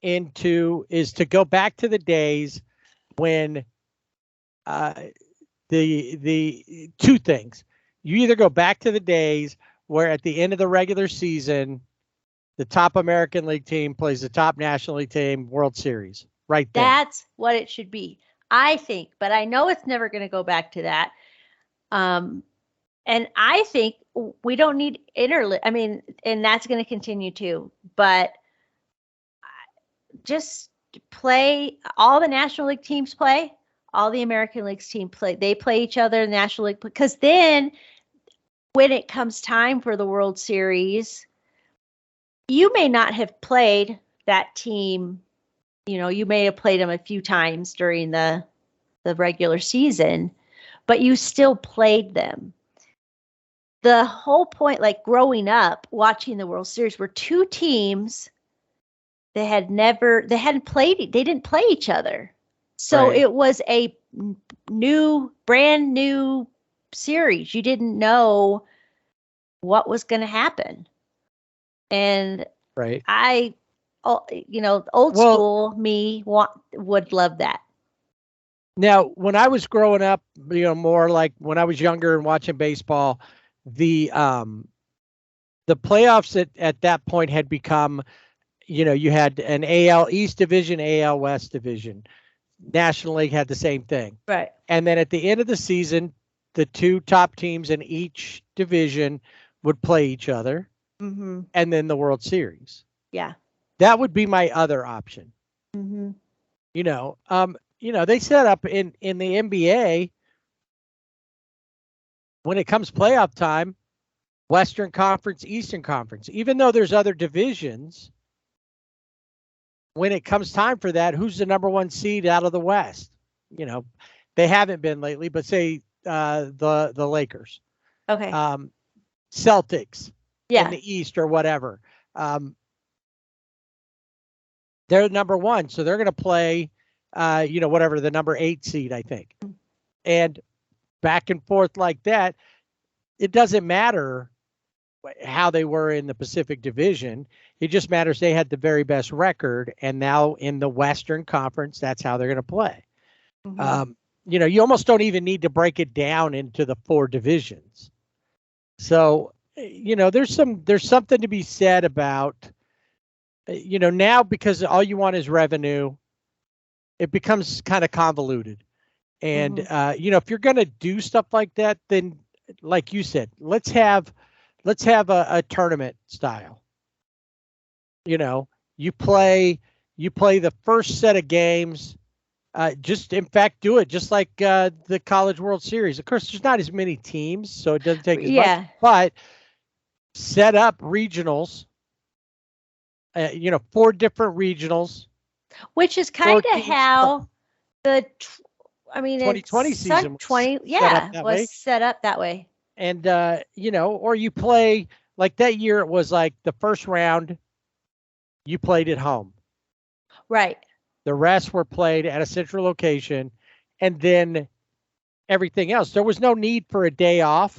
is to go back to the days when the two things. You either go back to the days where at the end of the regular season, the top American League team plays the top National League team, World Series. Right there. That's what it should be, I think. But I know it's never going to go back to that. And I think we don't need and that's going to continue too. But just play, all the National League teams play, all the American Leagues team play. They play each other in the National League, because then when it comes time for the World Series, you may not have played that team. You may have played them a few times during the regular season, but you still played them. The whole point, like growing up watching the World Series, were two teams that didn't play each other. So It was a brand new series. You didn't know what was going to happen. And old school me would love that. Now, when I was growing up, more like when I was younger and watching baseball, the playoffs at that point had become, you had an AL East division, AL West division. National League had the same thing. Right. And then at the end of the season, the two top teams in each division would play each other. Mm-hmm. And then the World Series. Yeah. That would be my other option. Mm-hmm. They set up in the NBA, when it comes playoff time, Western Conference, Eastern Conference. Even though there's other divisions, when it comes time for that, who's the number one seed out of the West? They haven't been lately, but say the Lakers. Okay. Celtics. Yeah. In the East or whatever. They're number one, so they're going to play, whatever the number 8 seed, I think. And back and forth like that. It doesn't matter how they were in the Pacific Division. It just matters they had the very best record, and now in the Western Conference, that's how they're going to play. Mm-hmm. You almost don't even need to break it down into the 4 divisions. So, there's something to be said about, now, because all you want is revenue, it becomes kind of convoluted. And, mm-hmm. If you're going to do stuff like that, then like you said, let's have a tournament style. You play the first set of games. Just in fact, do it just like the College World Series. Of course, there's not as many teams, so it doesn't take as much. But set up regionals. 4 different regionals. Which is kind of how the 2020 season was set up that way. And or you play like that year. It was like the first round you played at home. Right. The rest were played at a central location, and then everything else. There was no need for a day off.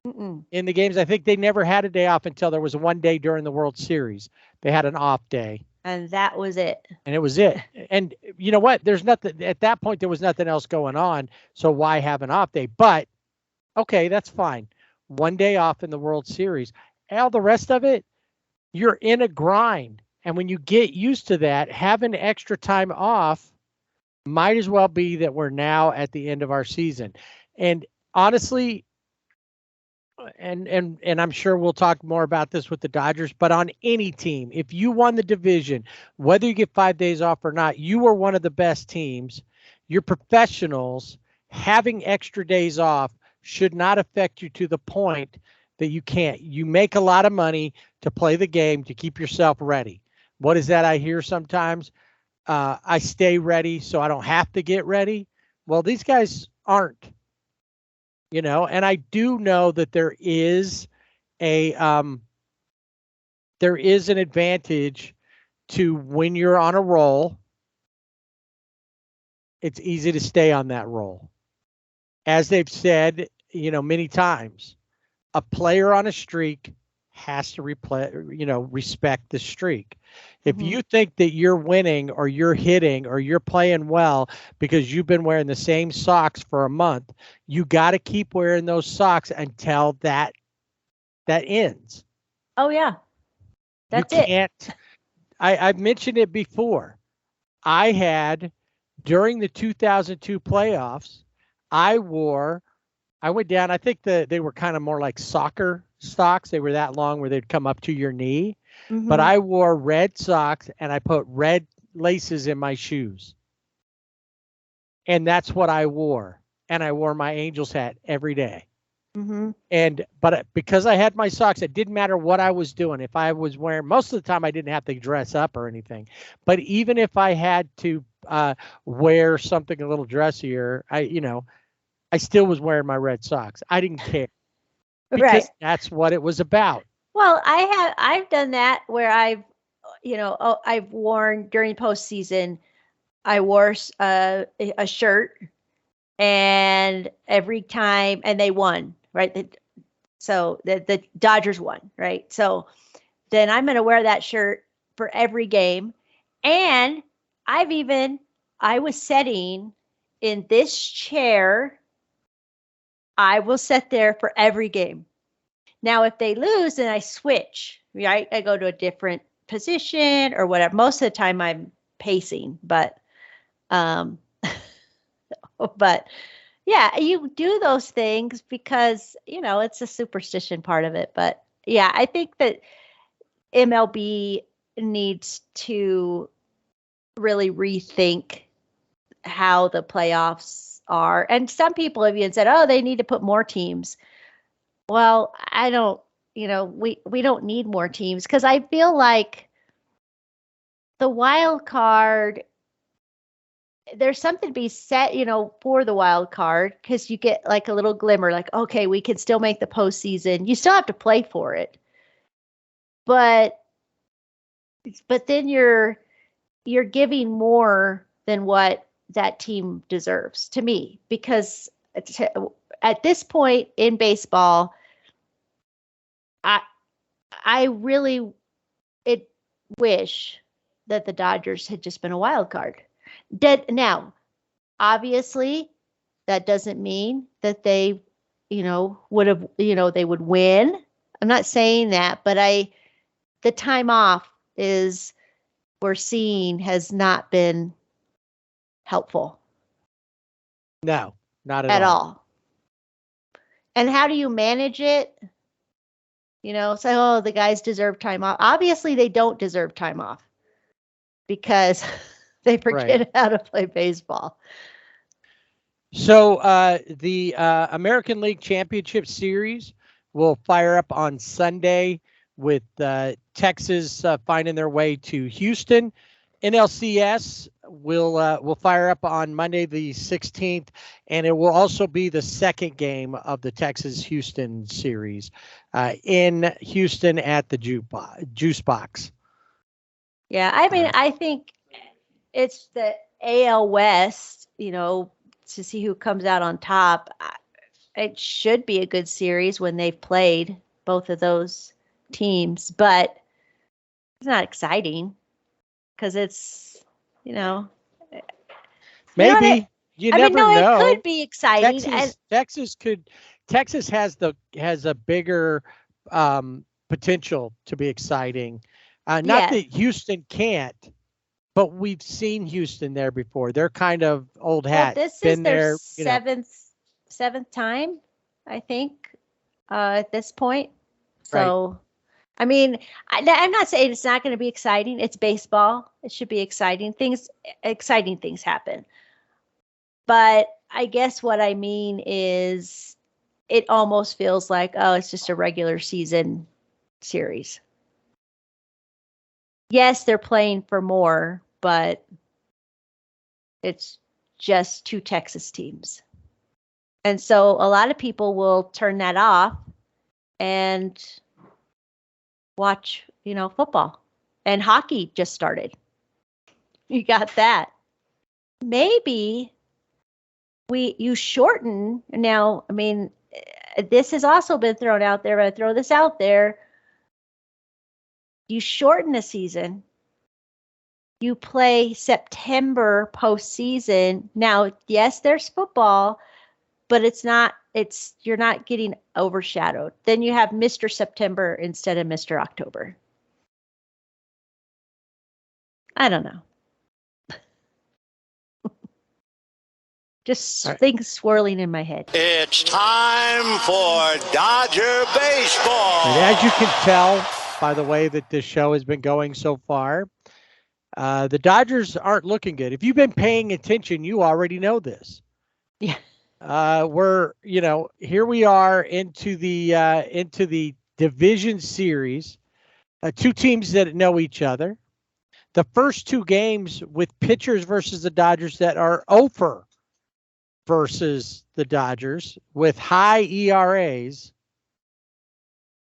Mm-mm. In the games. I think they never had a day off until there was one day during the World Series. They had an off day. And that was it. And it was it. And you know what? There's nothing at that point. There was nothing else going on. So why have an off day? But okay, that's fine. One day off in the World Series. All the rest of it, you're in a grind. And when you get used to that, having extra time off might as well be that we're now at the end of our season. And honestly, and I'm sure we'll talk more about this with the Dodgers, but on any team, if you won the division, whether you get 5 days off or not, you were one of the best teams. You're professionals. Having extra days off should not affect you to the point that you can't. You make a lot of money to play the game, to keep yourself ready. What is that I hear sometimes? I stay ready so I don't have to get ready. Well, these guys aren't, and I do know that there is an advantage to when you're on a roll. It's easy to stay on that roll. As they've said, many times, a player on a streak has to respect the streak. If you think that you're winning or you're hitting or you're playing well because you've been wearing the same socks for a month, you got to keep wearing those socks until that ends. Oh yeah. That's you can't. I've mentioned it before. I had, during the 2002 playoffs, I went down, I think they were kind of more like soccer socks. They were that long where they'd come up to your knee. But I wore red socks and I put red laces in my shoes. And that's what I wore. And I wore my Angels hat every day. But because I had my socks, it didn't matter what I was doing. If I was wearing, most of the time I didn't have to dress up or anything. But even if I had to wear something a little dressier, I still was wearing my red socks. I didn't care. Because that's what it was about. Well, I've done that where I've worn during postseason, I wore a shirt, and every time, and they won, right? So the Dodgers won, right? So then I'm going to wear that shirt for every game. And I was sitting in this chair. I will sit there for every game. Now, if they lose, then I switch, right? I go to a different position or whatever. Most of the time I'm pacing, but yeah, you do those things because, it's a superstition part of it. But yeah, I think that MLB needs to really rethink how the playoffs are. And some people have even said, oh, they need to put more teams. Well, I don't, we don't need more teams because I feel like the wild card, there's something to be set, for the wild card because you get like a little glimmer, like, okay, we can still make the postseason. You still have to play for it. But then you're giving more than what that team deserves to me, because at this point in baseball, I really wish that the Dodgers had just been a wild card. Now, obviously, that doesn't mean that they, would have, they would win. I'm not saying that, but the time off we're seeing has not been helpful. No, not at all. And how do you manage it? Say, oh, the guys deserve time off. Obviously, they don't deserve time off because they forget how to play baseball. So the American League Championship Series will fire up on Sunday with Texas finding their way to Houston. NLCS will fire up on Monday the 16th, and it will also be the second game of the Texas-Houston series in Houston at the Juice Box. Yeah, I mean, I think it's the AL West, to see who comes out on top. It should be a good series when they've played both of those teams, but it's not exciting because it's, maybe you never know. It could be exciting. Texas has a bigger potential to be exciting. Not that Houston can't, but we've seen Houston there before. They're kind of old hat. Well, this is their seventh time, I think, at this point. So, right. I mean, I'm not saying it's not going to be exciting. It's baseball. It should be exciting. Exciting things happen. But I guess what I mean is it almost feels like, oh, it's just a regular season series. Yes, they're playing for more, but It's just 2 Texas teams. And so a lot of people will turn that off and watch, football. And hockey just started. You got that. Maybe you shorten. Now, I mean, this has also been thrown out there, but I throw this out there. You shorten the season. You play September postseason. Now, yes, there's football, but you're not getting overshadowed. Then you have Mr. September instead of Mr. October. I don't know. Just things swirling in my head. It's time for Dodger baseball. And as you can tell by the way that this show has been going so far, the Dodgers aren't looking good. If you've been paying attention, you already know this. Yeah. Here we are into the division series. 2 teams that know each other. The first 2 games with pitchers versus the Dodgers that are over versus the Dodgers with high ERAs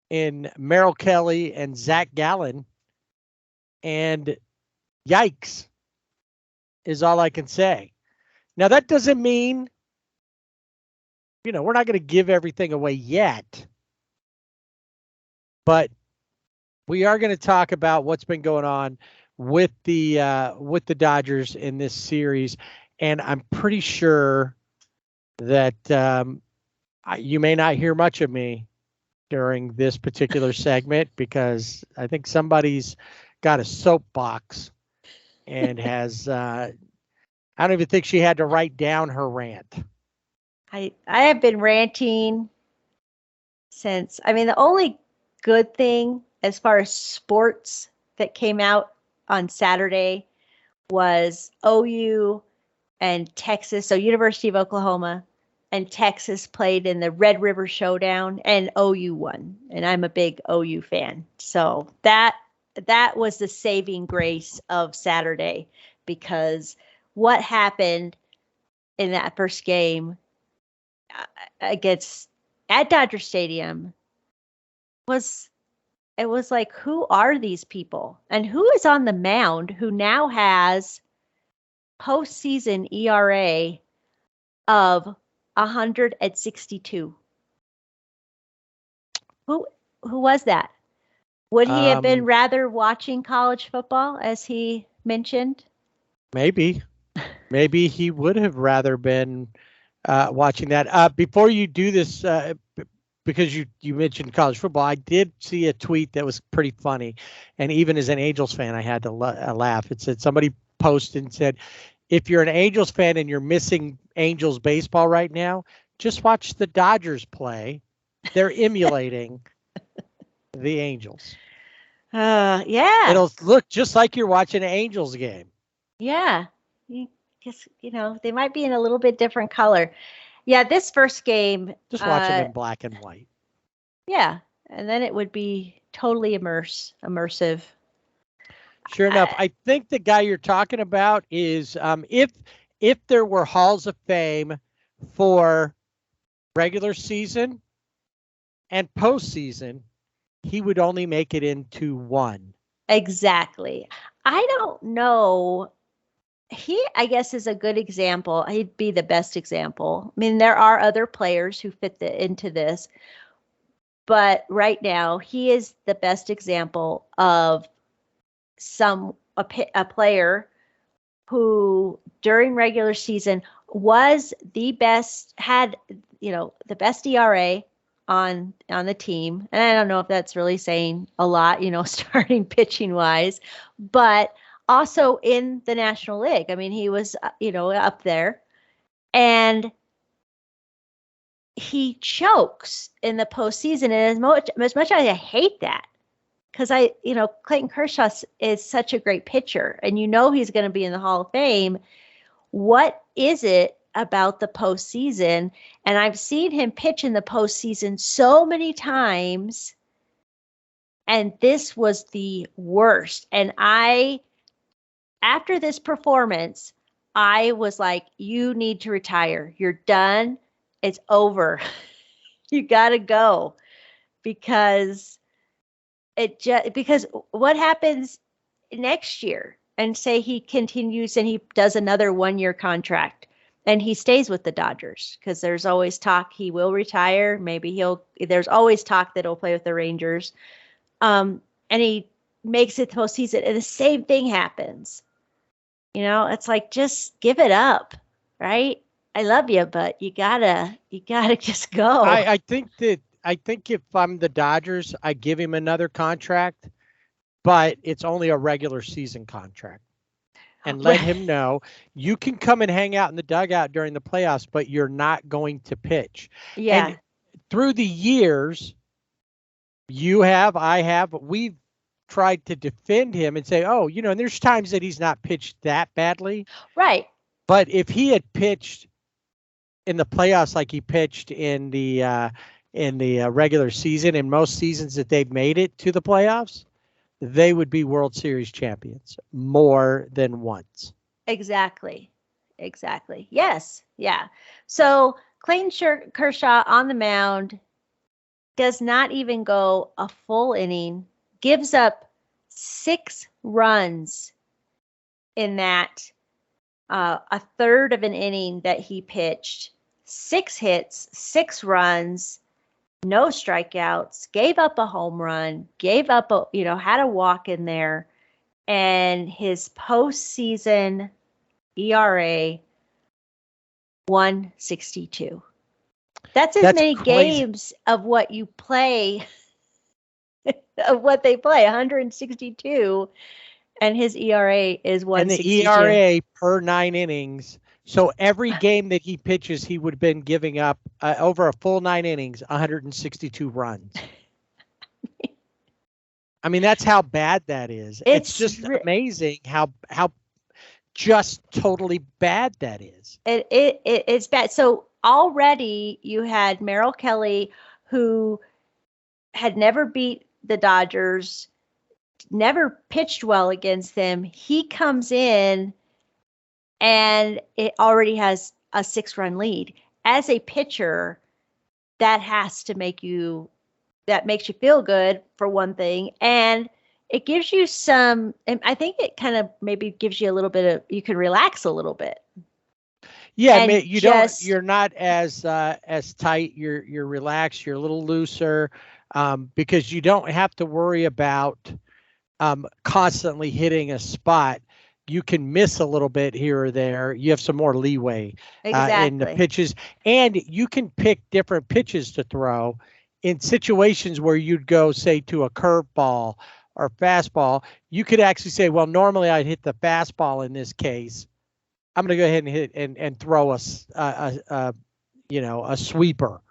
in Merrill Kelly and Zach Gallen. And yikes is all I can say. Now, that doesn't mean, we're not going to give everything away yet. But we are going to talk about what's been going on with the Dodgers in this series. And I'm pretty sure that you may not hear much of me during this particular segment because I think somebody's got a soapbox and has I don't even think she had to write down her rant. I have been ranting since, the only good thing as far as sports that came out on Saturday was OU and Texas. So University of Oklahoma and Texas played in the Red River Showdown and OU won. And I'm a big OU fan. So that was the saving grace of Saturday, because what happened in that first game at Dodger Stadium was like, who are these people? And who is on the mound who now has postseason ERA of 162? Who was that? Would he have been rather watching college football, as he mentioned? Maybe he would have rather been watching that. Before you do this, because you mentioned college football, I did see a tweet that was pretty funny. And even as an Angels fan, I had to laugh. It said, somebody posted and said, if you're an Angels fan and you're missing Angels baseball right now, just watch the Dodgers play. They're emulating the Angels. Yeah. It'll look just like you're watching an Angels game. Yeah. They might be in a little bit different color. Yeah, this first game. Just watch them in black and white. Yeah, and then it would be totally immersive. Sure enough. I think the guy you're talking about is if there were Halls of Fame for regular season and postseason, he would only make it into one. Exactly. I don't know. He, I guess, is a good example. He'd be the best example. There are other players who fit into this, but right now he is the best example of a player who during regular season was the best, had the best ERA on the team. And I don't know if that's really saying a lot, starting pitching wise, but also in the National League. He was, up there, and he chokes in the postseason. And as much as I hate that, because Clayton Kershaw is such a great pitcher, and he's going to be in the Hall of Fame. What is it about the postseason? And I've seen him pitch in the postseason so many times, and this was the worst. And after this performance, I was like, you need to retire. You're done. It's over. You got to go because because what happens next year? And say he continues and he does another 1-year contract and he stays with the Dodgers because there's always talk he will retire. Maybe there's always talk that he'll play with the Rangers. And he makes it the postseason and the same thing happens. It's like, just give it up, right? I love you, but you gotta just go. I think if I'm the Dodgers, I give him another contract, but it's only a regular season contract. And let him know you can come and hang out in the dugout during the playoffs, but you're not going to pitch. Yeah. And through the years, we've tried to defend him and say, and there's times that he's not pitched that badly. Right. But if he had pitched in the playoffs like he pitched in the regular season, and most seasons that they've made it to the playoffs, they would be World Series champions more than once. Exactly. Yes. Yeah. So Clayton Kershaw on the mound does not even go a full inning, gives up 6 runs in that a third of an inning that he pitched, 6 hits, 6 runs, no strikeouts, gave up a home run, had a walk in there, and his postseason ERA 162. That's many crazy. games of what you play, of what they play, 162, and his ERA is 162. And the ERA per 9 innings. So every game that he pitches, he would have been giving up over a full 9 innings, 162 runs. I mean, that's how bad that is. It's just amazing how just totally bad that is. It's bad. So already you had Merrill Kelly, who had never beat the Dodgers, never pitched well against them. He comes in and it already has a 6-run lead. As a pitcher, that makes you feel good, for one thing. And it gives you and I think it kind of maybe gives you a little bit of, you can relax a little bit. Yeah, I mean, you're not as tight. You're relaxed. You're a little looser, because you don't have to worry about constantly hitting a spot. You can miss a little bit here or there. You have some more leeway in the pitches, and you can pick different pitches to throw in situations where you'd go, say, to a curveball or fastball. You could actually say, well, normally I'd hit the fastball. In this case, I'm going to go ahead and hit and throw a sweeper.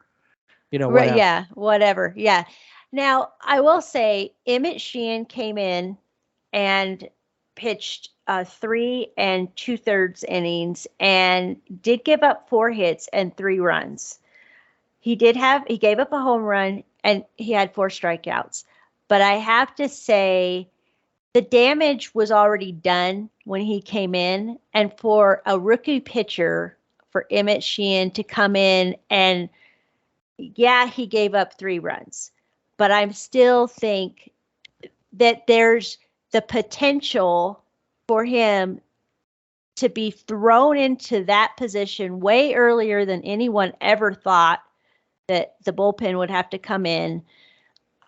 Whatever. Right, yeah, whatever. Yeah. Now, I will say Emmett Sheehan came in and pitched 3 2/3 innings and did give up 4 hits and 3 runs. He gave up a home run and he had 4 strikeouts. But I have to say the damage was already done when he came in. And for a rookie pitcher, for Emmett Sheehan to come in and, yeah, he gave up 3 runs. But I still think that there's the potential for him to be thrown into that position way earlier than anyone ever thought that the bullpen would have to come in.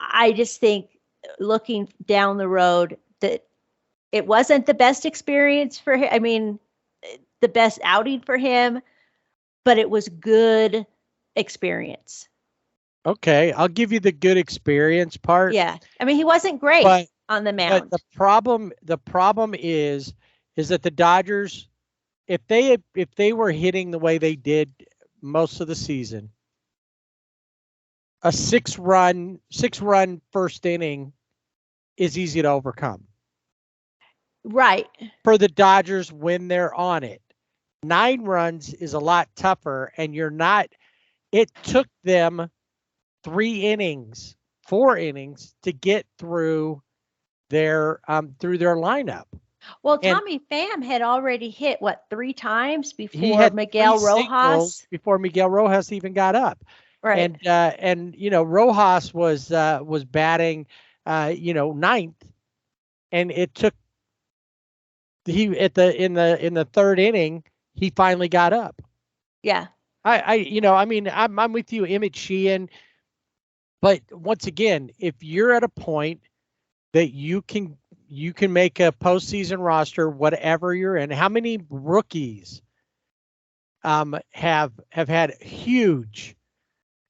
I just think, looking down the road, that it wasn't the best experience for him. I mean, the best outing for him, but it was good experience. Okay, I'll give you the good experience part. Yeah, I mean, he wasn't great on the mound. But the problem is that the Dodgers, if they were hitting the way they did most of the season, a 6-run first inning is easy to overcome. Right. For the Dodgers when they're on it. 9 runs is a lot tougher, and it took them 4 innings to get through their lineup. Well, And Tommy Pham had already hit, what, 3 times he before had Miguel 3 singles Rojas? before Miguel Rojas even got up. Right. And Rojas was batting ninth, and it took in the third inning he finally got up. Yeah. I'm with you, Emmett Sheehan, but once again, if you're at a point that you can make a postseason roster, whatever you're in, how many rookies have had huge,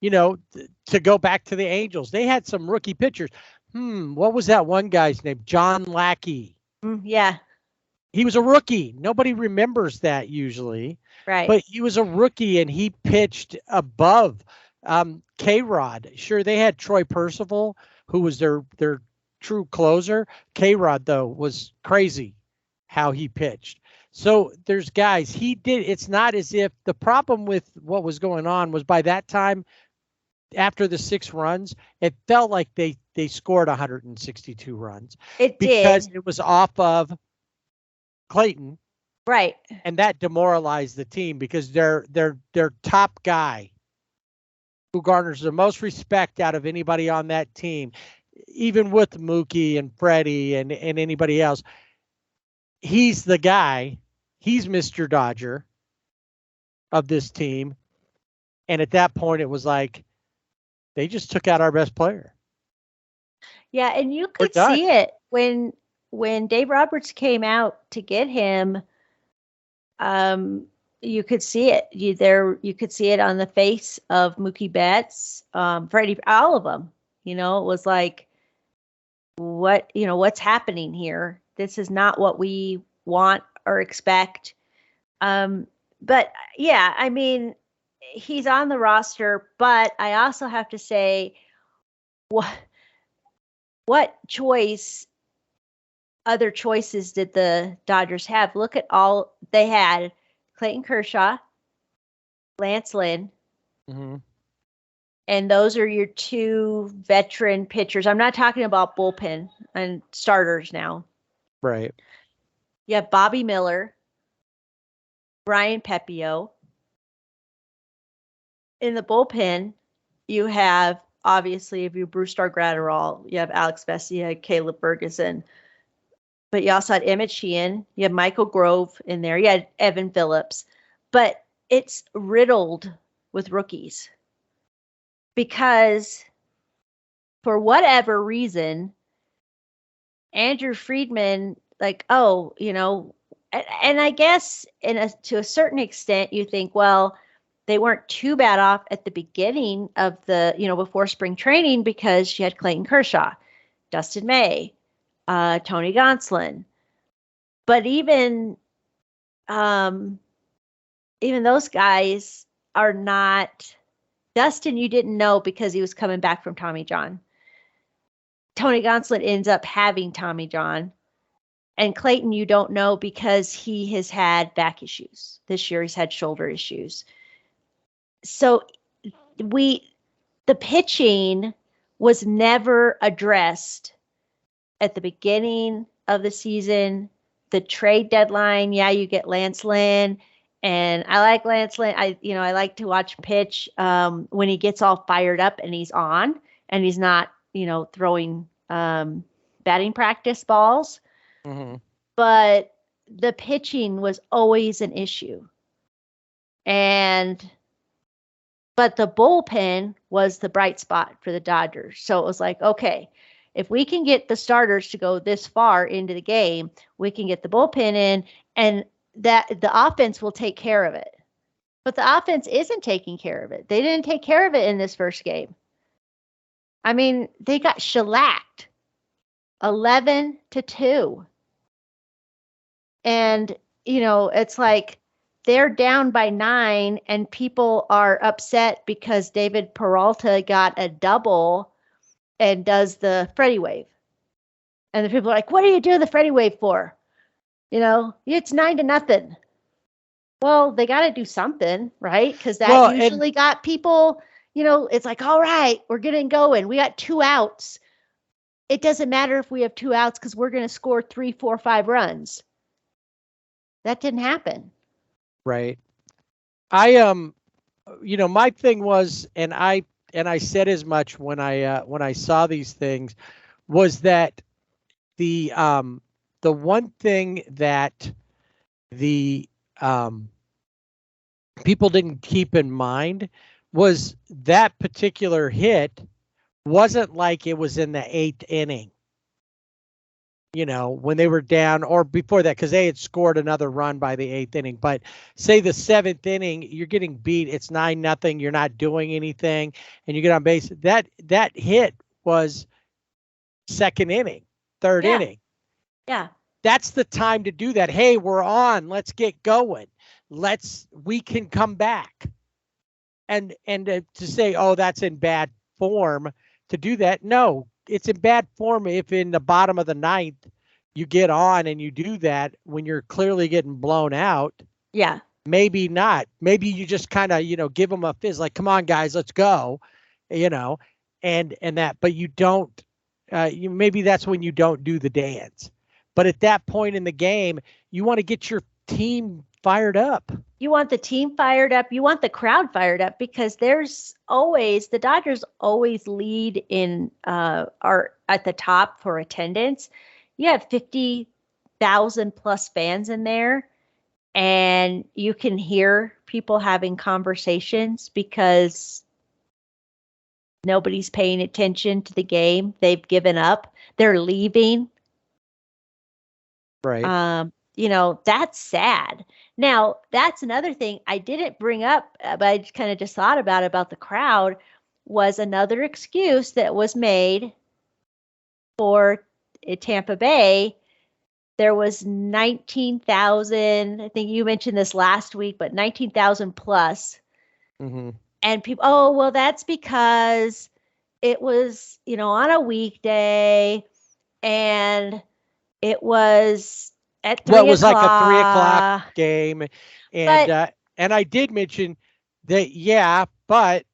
to go back to the Angels, they had some rookie pitchers. What was that one guy's name? John Lackey. Yeah. He was a rookie. Nobody remembers that usually. Right. But he was a rookie and he pitched above K-Rod. Sure, they had Troy Percival, who was their true closer. K-Rod, though, was crazy how he pitched. So there's guys. It's not as if the problem with what was going on was by that time, after the 6 runs, it felt like they scored 162 runs. It did. Because it was off of Clayton. Right. And that demoralized the team because their top guy, who garners the most respect out of anybody on that team, even with Mookie and Freddie and anybody else, he's the guy. He's Mr. Dodger of this team. And at that point, it was like they just took out our best player. Yeah, and you could see it when Dave Roberts came out to get him. You could see it. You could see it on the face of Mookie Betts, Freddie, all of them. It was like, what's happening here? This is not what we want or expect. But yeah, I mean, he's on the roster, but I also have to say, what other choices did the Dodgers have? Look at all they had: Clayton Kershaw, Lance Lynn. Mm-hmm. And those are your 2 veteran pitchers. I'm not talking about bullpen and starters now. Right. You have Bobby Miller, Brian Pepio. In the bullpen, you have, obviously, if you Brusdar Graterol, you have Alex Vesia, Caleb Ferguson. But you also had Emmett Sheehan. You have Michael Grove in there. You had Evan Phillips. But it's riddled with rookies. Because for whatever reason, Andrew Friedman, and I guess to a certain extent, you think, well, they weren't too bad off at the beginning of before spring training because you had Clayton Kershaw, Dustin May, Tony Gonsolin. But even those guys are not. Dustin, you didn't know because he was coming back from Tommy John. Tony Gonsolin ends up having Tommy John. And Clayton, you don't know because he has had back issues. This year he's had shoulder issues. So the pitching was never addressed at the beginning of the season. The trade deadline, you get Lance Lynn. And I like Lance Lynn. I like to watch pitch when he gets all fired up and he's on and he's not, throwing batting practice balls. Mm-hmm. But the pitching was always an issue. But the bullpen was the bright spot for the Dodgers. So it was like, okay, if we can get the starters to go this far into the game, we can get the bullpen in, and that the offense will take care of it. But the offense isn't taking care of it. They didn't take care of it in this first game. I mean, they got shellacked 11-2. And, it's like they're down by 9 and people are upset because David Peralta got a double and does the Freddie wave. And the people are like, what are you doing the Freddie wave for? It's 9-0. Well, they got to do something, right? Because that usually got people, it's like, all right, we're getting going. We got 2 outs. it doesn't matter if we have 2 outs because we're going to score 3, 4, 5 runs. That didn't happen. Right. My thing was, and I said as much when I saw these things, was that the one thing that the people didn't keep in mind was that particular hit wasn't like it was in the 8th inning. When they were down, or before that, because they had scored another run by the 8th inning. But say the 7th inning, you're getting beat. It's 9-0. You're not doing anything, and you get on base. That hit was 2nd inning, 3rd inning. Yeah. That's the time to do that. Hey, we're on. Let's get going. We can come back. And to say, oh, that's in bad form to do that. No, it's in bad form if in the bottom of the 9th you get on and you do that when you're clearly getting blown out. Yeah. Maybe not. Maybe you just kind of, give them a fizz, like, come on, guys, let's go, and that. But you don't. Maybe that's when you don't do the dance. But at that point in the game, you want to get your team fired up. You want the team fired up. You want the crowd fired up, because the Dodgers always lead in are at the top for attendance. You have 50,000 plus fans in there, and you can hear people having conversations because nobody's paying attention to the game. They've given up. They're leaving. Right. That's sad. Now, that's another thing I didn't bring up, but I kind of just thought about the crowd, was another excuse that was made for Tampa Bay. There was 19,000, I think you mentioned this last week, but 19,000 plus. Mm-hmm. And people, oh, well, that's because it was, on a weekday, and it was at 3 o'clock. Well, it was like a 3 o'clock game. And I did mention that, but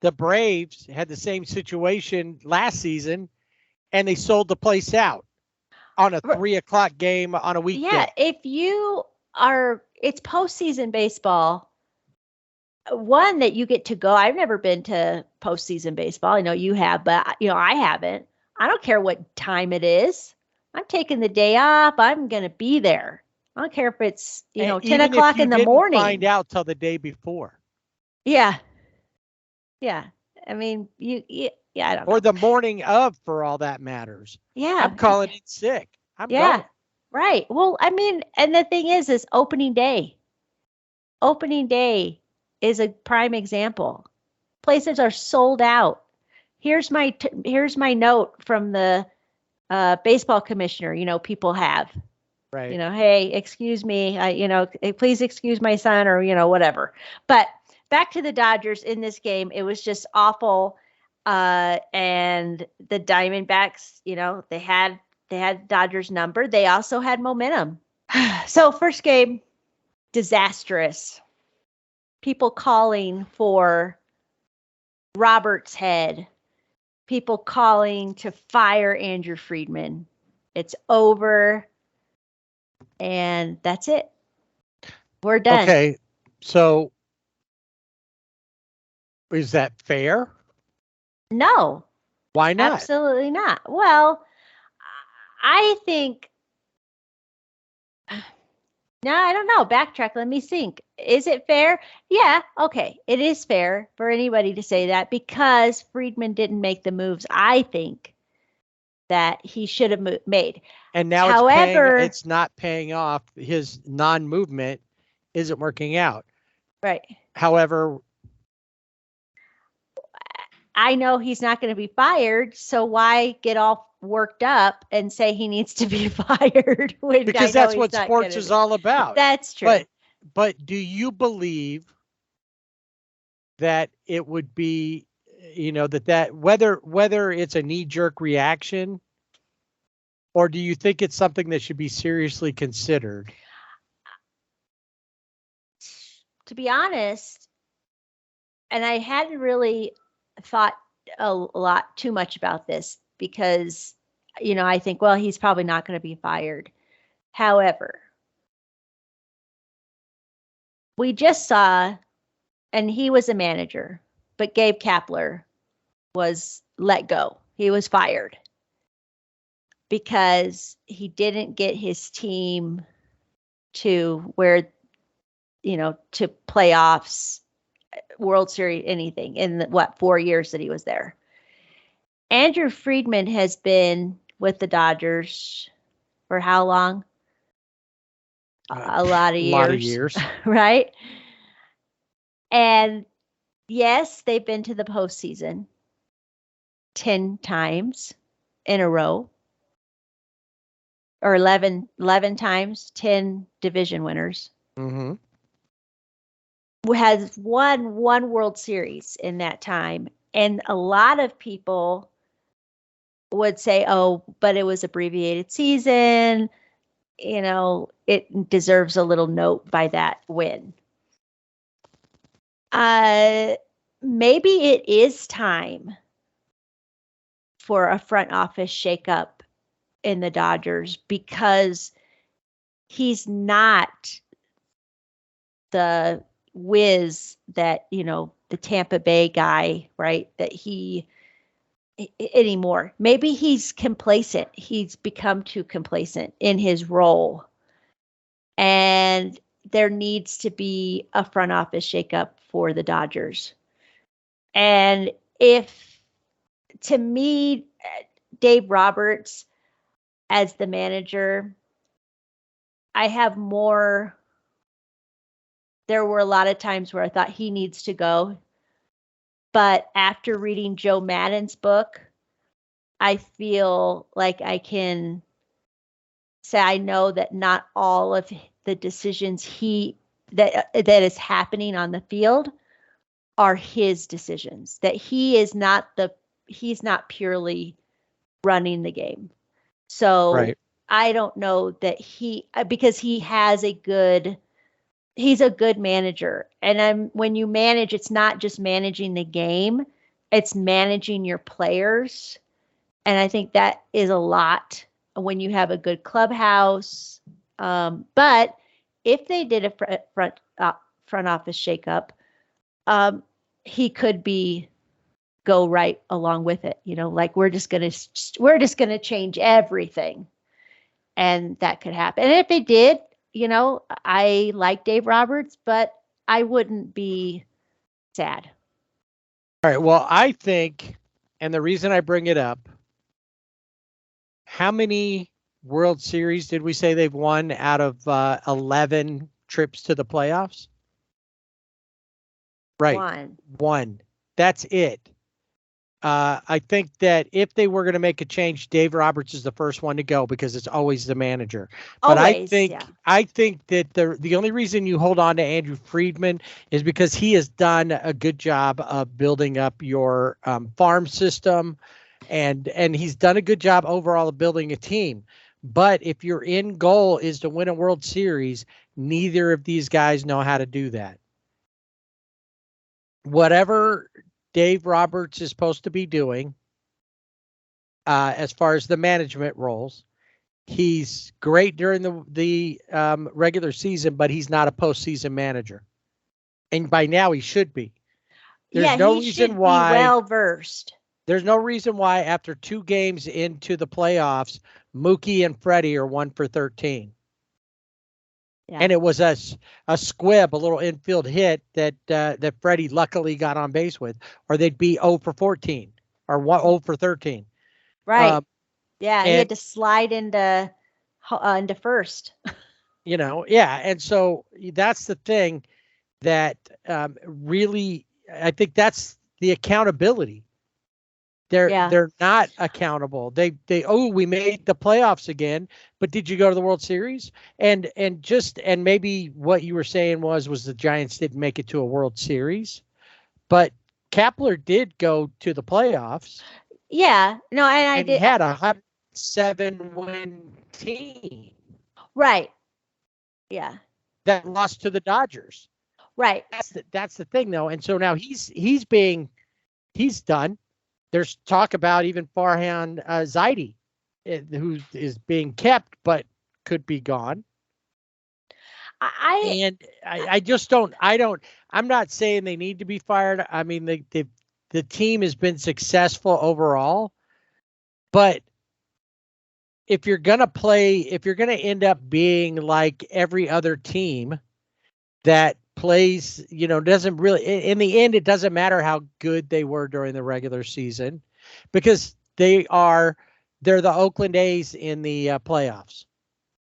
the Braves had the same situation last season, and they sold the place out on a 3 o'clock game on a weekday. Yeah, it's postseason baseball. One that you get to go. I've never been to postseason baseball. I know you have, but I haven't. I don't care what time it is. I'm taking the day off. I'm going to be there. I don't care if it's, 10 o'clock in the morning. Find out till the day before. Yeah. Yeah. I mean, I don't know. Or the morning of, for all that matters. Yeah. I'm calling it sick. I'm going. Right. Well, I mean, and the thing is opening day. Opening day is a prime example. Places are sold out. Here's my note from the baseball commissioner. People have, right. Hey, excuse me, please excuse my son, or whatever. But back to the Dodgers in this game, it was just awful. And the Diamondbacks, they had Dodgers number. They also had momentum. So first game, disastrous. People calling for Robert's head. People calling to fire Andrew Friedman. It's over. And that's it. We're done. Okay. So is that fair? No. Why not? Absolutely not. Well, I think, no, I don't know. Backtrack. Let me think. Is it fair? Yeah. Okay. It is fair for anybody to say that, because Friedman didn't make the moves I think that he should have made. And now it's not paying off. His non-movement isn't working out. Right. However, I know he's not going to be fired, so why get all worked up and say he needs to be fired? Because that's what sports is all about. That's true. But do you believe that it would be, that whether it's a knee-jerk reaction, or do you think it's something that should be seriously considered? To be honest, and I hadn't really thought a lot too much about this, because, I think, well, he's probably not going to be fired. However, we just saw, and he was a manager, but Gabe Kapler was let go. He was fired because he didn't get his team to where, to playoffs, World Series, anything in the, 4 years that he was there. Andrew Friedman has been with the Dodgers for how long? A lot of years. Right? And yes, they've been to the postseason 10 times in a row, or 11 times, 10 division winners. Mm-hmm. Has won one World Series in that time. And a lot of people would say, oh, but it was abbreviated season. It deserves a little note by that win. Maybe it is time for a front office shakeup in the Dodgers, because he's not the whiz that, the Tampa Bay guy, right? That anymore. Maybe he's complacent. He's become too complacent in his role. And there needs to be a front office shakeup for the Dodgers. And to me, Dave Roberts as the manager, there were a lot of times where I thought he needs to go. But after reading Joe Maddon's book, I feel like I can say I know that not all of the decisions that is happening on the field are his decisions. That he's not purely running the game. So right. I don't know that because he's a good manager. And when you manage, it's not just managing the game, it's managing your players. And I think that is a lot when you have a good clubhouse. But if they did a front office shakeup, he could go right along with it. Like we're just gonna change everything, and that could happen. And if they did, I like Dave Roberts, but I wouldn't be sad. All right. Well, I think, and the reason I bring it up, how many World Series did we say they've won out of 11 trips to the playoffs? Right. One. That's it. I think that if they were going to make a change, Dave Roberts is the first one to go because it's always the manager. But I think that the only reason you hold on to Andrew Friedman is because he has done a good job of building up your farm system, and he's done a good job overall of building a team. But if your end goal is to win a World Series, neither of these guys know how to do that. Whatever Dave Roberts is supposed to be doing as far as the management roles, he's great during the regular season, but he's not a postseason manager. And by now he should be. There's no reason why. Well versed. There's no reason why after 2 games into the playoffs, Mookie and Freddie are 1 for 13. Yeah. And it was a squib, a little infield hit that Freddie luckily got on base with, or they'd be 0 for 14 or 0 for 13. Right. He had to slide into first. Yeah. And so that's the thing that really, I think that's the accountability. They're not accountable. They we made the playoffs again, but did you go to the World Series? And maybe what you were saying was the Giants didn't make it to a World Series, but Kapler did go to the playoffs. Yeah, no, and I did. He had a 107-win team. Right. Yeah. That lost to the Dodgers. Right. That's the thing though, and so now he's done. There's talk about even Farhan Zaidi, who is being kept but could be gone. I just don't. I'm not saying they need to be fired. I mean, the team has been successful overall, but if you're going to end up being like every other team that plays, doesn't really, in the end, it doesn't matter how good they were during the regular season, because they're the Oakland A's in the playoffs.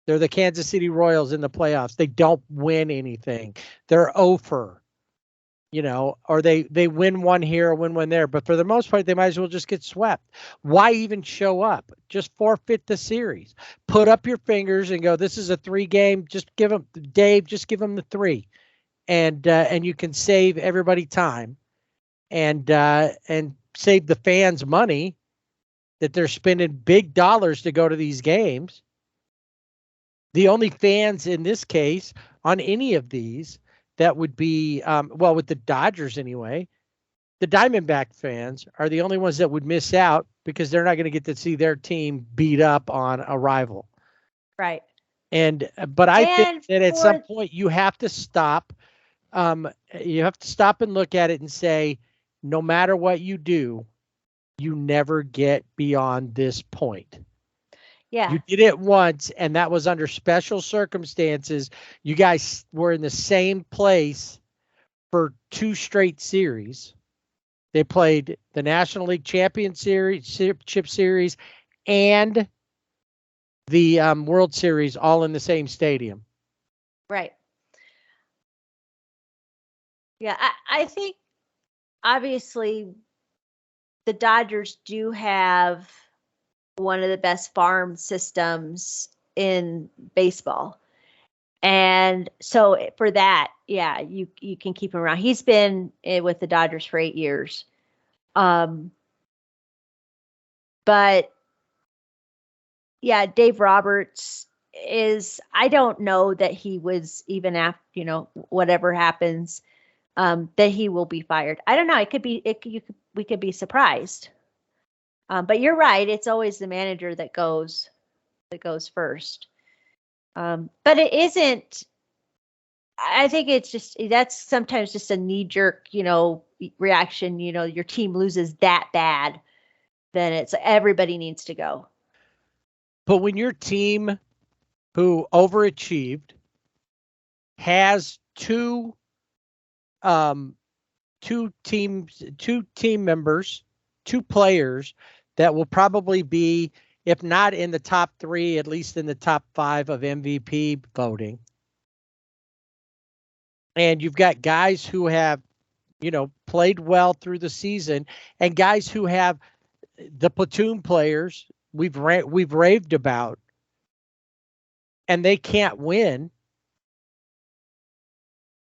They're the Kansas City Royals in the playoffs. They don't win anything. They're over, or they win one here, win one there. But for the most part, they might as well just get swept. Why even show up? Just forfeit the series. Put up your fingers and go, this is a 3-game. Just give them, Dave, just give them the 3. And you can save everybody time and save the fans money that they're spending big dollars to go to these games. The only fans in this case on any of these that would be, with the Dodgers anyway, the Diamondback fans are the only ones that would miss out because they're not going to get to see their team beat up on a rival. Right. But I think that at some point you have to stop. You have to stop and look at it and say, no matter what you do, you never get beyond this point. Yeah. You did it once, and that was under special circumstances. You guys were in the same place for 2 straight series. They played the National League Championship Series and the World Series all in the same stadium. Right. Yeah, I think obviously the Dodgers do have one of the best farm systems in baseball. And so for that, yeah, you can keep him around. He's been with the Dodgers for 8 years. But yeah, Dave Roberts I don't know that he was, even after, whatever happens, that he will be fired. I don't know. We could be surprised. But you're right. It's always the manager that goes first. But it isn't. I think that's sometimes just a knee jerk, reaction. Your team loses that bad, then it's everybody needs to go. But when your team, who overachieved, has two team members, 2 players that will probably be, if not in the top 3, at least in the top 5 of MVP voting. And you've got guys who have, played well through the season, and guys who have the platoon players we've raved about, and they can't win.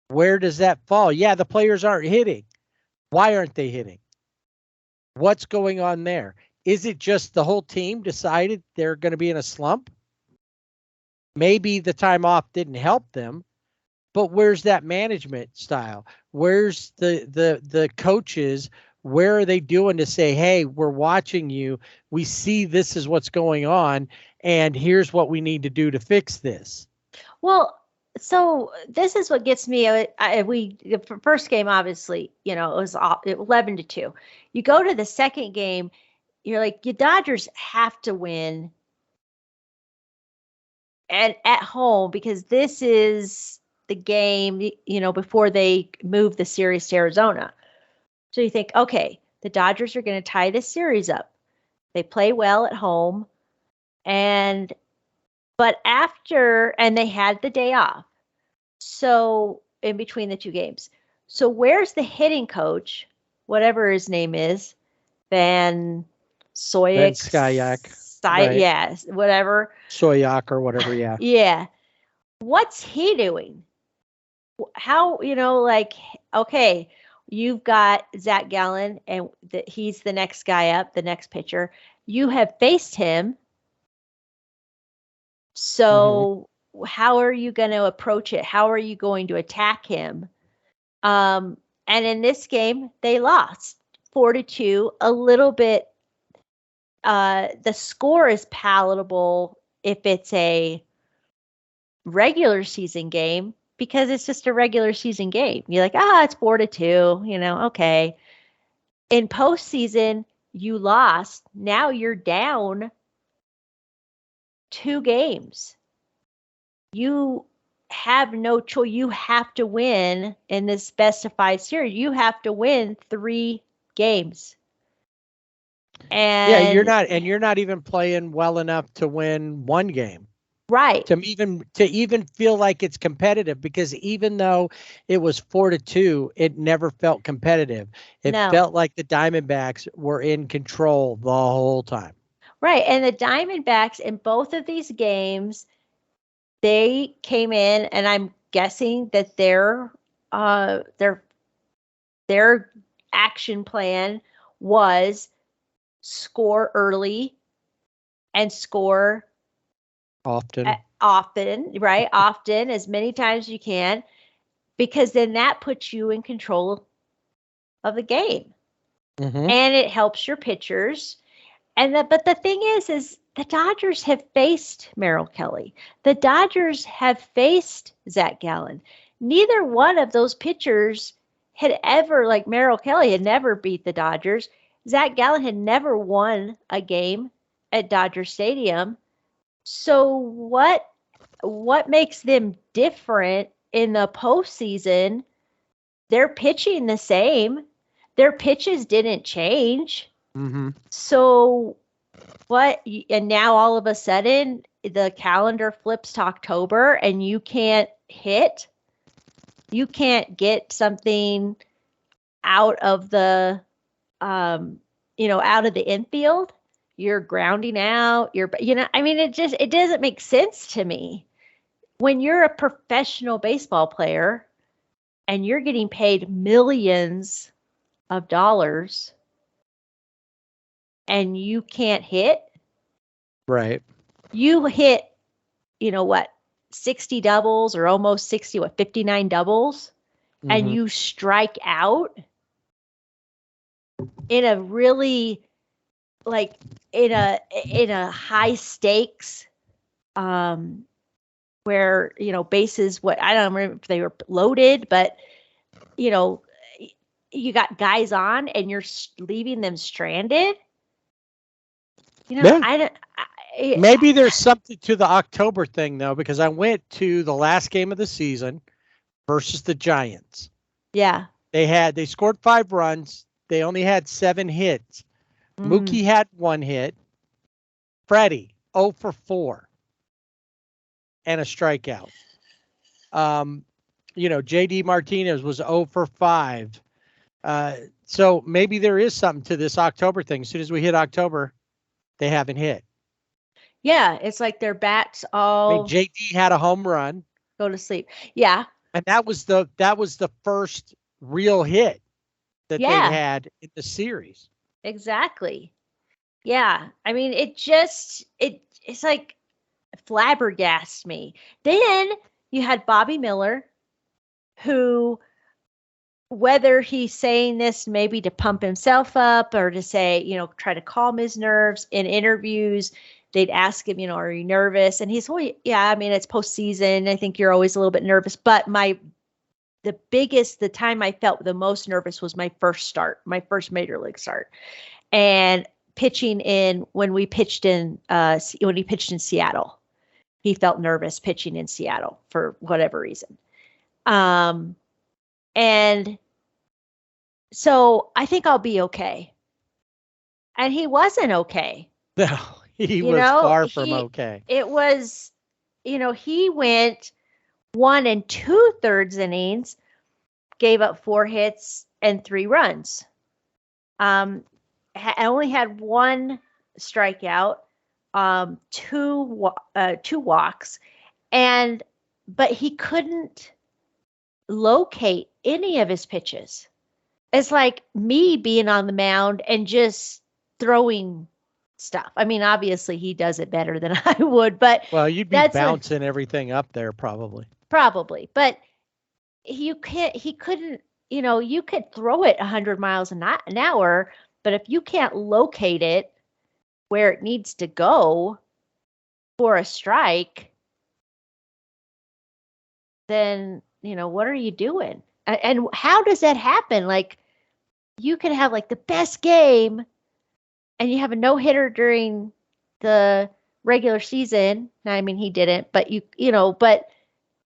Where does that fall? Yeah, the players aren't hitting. Why aren't they hitting? What's going on there? Is it just the whole team decided they're going to be in a slump? Maybe the time off didn't help them, but where's that management style? Where's the coaches? Where are they doing to say, hey, we're watching you. We see this is what's going on, and here's what we need to do to fix this. Well, so this is what gets me. The first game, obviously, it was 11-2. You go to the second game, you're like, your Dodgers have to win, and at home, because this is the game, before they move the series to Arizona. So you think, okay, the Dodgers are going to tie this series up. They play well at home, but they had the day off. So in between the 2 games. So where's the hitting coach, whatever his name is, Van Sciac. Right. Yeah, whatever. Soyak or whatever, yeah. Yeah. What's he doing? How, okay, you've got Zach Gallen, and he's the next guy up, the next pitcher. You have faced him. So how are you going to approach it? How are you going to attack him? And in this game, they lost 4-2, a little bit. The score is palatable if it's a regular season game, because it's just a regular season game. You're like, it's 4-2, okay. In postseason, you lost. Now you're down 2 games. You have no choice. You have to win in this best of 5 series. You have to win 3 games. And you're not even playing well enough to win 1 game. Right. To even feel like it's competitive, because even though it was 4-2, it never felt competitive. It felt like the Diamondbacks were in control the whole time. Right. And the Diamondbacks in both of these games, they came in, and I'm guessing that their action plan was score early and score often, right? Often, as many times as you can, because then that puts you in control of the game. Mm-hmm. And it helps your pitchers. But the thing is the Dodgers have faced Merrill Kelly. The Dodgers have faced Zach Gallen. Neither one of those pitchers had ever, like Merrill Kelly had never beat the Dodgers. Zach Gallen had never won a game at Dodger Stadium. So what makes them different in the postseason? They're pitching the same. Their pitches didn't change. Mm-hmm. So what? And now all of a sudden the calendar flips to October, and you can't hit. You can't get something out of the, out of the infield. You're grounding out. It doesn't make sense to me. When you're a professional baseball player and you're getting paid millions of dollars and you can't hit. Right. You hit, 60 doubles, or almost 60, 59 doubles, mm-hmm. and you strike out in a really, like, in a high stakes, where, bases, I don't remember if they were loaded, but, you got guys on and you're leaving them stranded. Maybe there's something to the October thing, though, because I went to the last game of the season versus the Giants. Yeah. They scored 5 runs. They only had 7 hits. Mookie had 1 hit. Freddie, 0 for 4. And a strikeout. JD Martinez was 0 for 5. So maybe there is something to this October thing. As soon as we hit October, they haven't hit. Yeah, it's like their bats all. JD had a home run. Go to sleep. Yeah. And that was the first real hit that they had in the series. Exactly. Yeah. I mean, it's like flabbergasted me. Then you had Bobby Miller, who, whether he's saying this maybe to pump himself up or to say, try to calm his nerves, in interviews, they'd ask him, are you nervous? And he's, well, yeah, it's postseason. I think you're always a little bit nervous. But the time I felt the most nervous was my first major league start. And when he pitched in Seattle, he felt nervous pitching in Seattle for whatever reason. And so I think I'll be okay. And he wasn't okay. No, he was far from okay. It was, he went 1 2/3 innings, gave up 4 hits and 3 runs. I only had 1 strikeout, 2 walks, but he couldn't locate any of his pitches. It's like me being on the mound and just throwing stuff. Obviously he does it better than I would, but you'd be bouncing everything up there probably. But he couldn't you could throw it 100 miles an hour, but if you can't locate it where it needs to go for a strike, then, what are you doing? And how does that happen? Like, you could have like the best game and you have a no-hitter during the regular season. Now, I mean, he didn't, but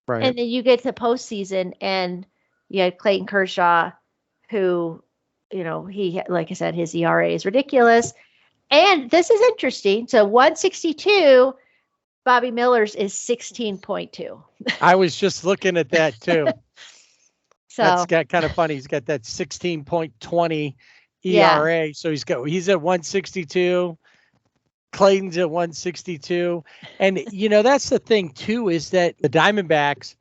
Right. and then you get to postseason and you had Clayton Kershaw, who, he, like I said, his ERA is ridiculous. And this is interesting. So 162, Bobby Miller's is 16.2. I was just looking at that too. So that's kind of funny. He's got that 16.20 ERA. Yeah. So he's at 162. Clayton's at 162. And, that's the thing too, is that the Diamondbacks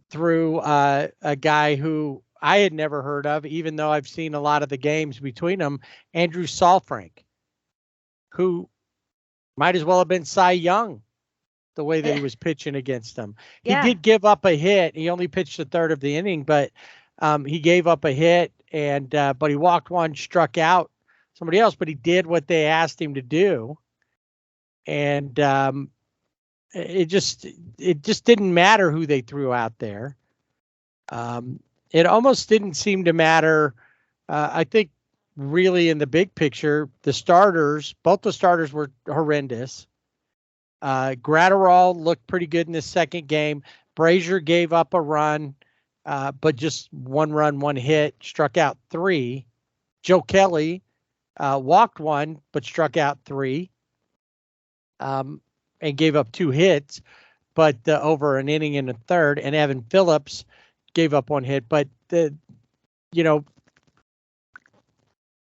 threw a guy who I had never heard of, even though I've seen a lot of the games between them, Andrew Saalfrank, who might as well have been Cy Young the way that he was pitching against them. Yeah. He did give up a hit. He only pitched a third of the inning, but he gave up a hit, and but he walked one, struck out somebody else, but he did what they asked him to do. And it just didn't matter who they threw out there. It almost didn't seem to matter. I think really in the big picture, both the starters were horrendous. Gratterall looked pretty good in the second game. Brazier gave up a run, but just one run, one hit, struck out 3. Joe Kelly walked 1, but struck out 3. And gave up 2 hits, but over an inning and a third. And Evan Phillips gave up 1 hit, but they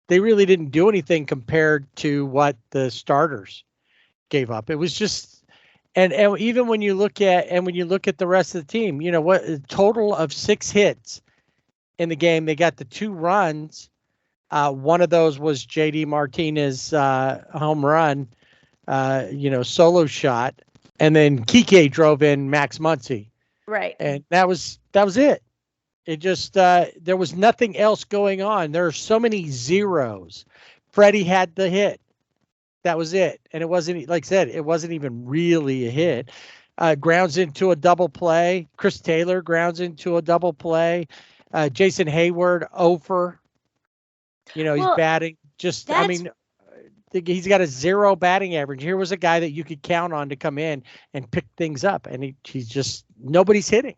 really didn't do anything compared to what the starters gave up. It was just, and even when you look at the rest of the team, what a total of 6 hits in the game. They got the 2 runs. One of those was JD Martinez home run. Solo shot, and then Kike drove in Max Muncy. Right. And that was it. It just, there was nothing else going on. There are so many zeros. Freddie had the hit. That was it. And it wasn't, like I said, it wasn't even really a hit. Grounds into a double play. Chris Taylor grounds into a double play. Jason Hayward over. He's batting. He's got a 0 batting average. Here was a guy that you could count on to come in and pick things up. And he's just, nobody's hitting.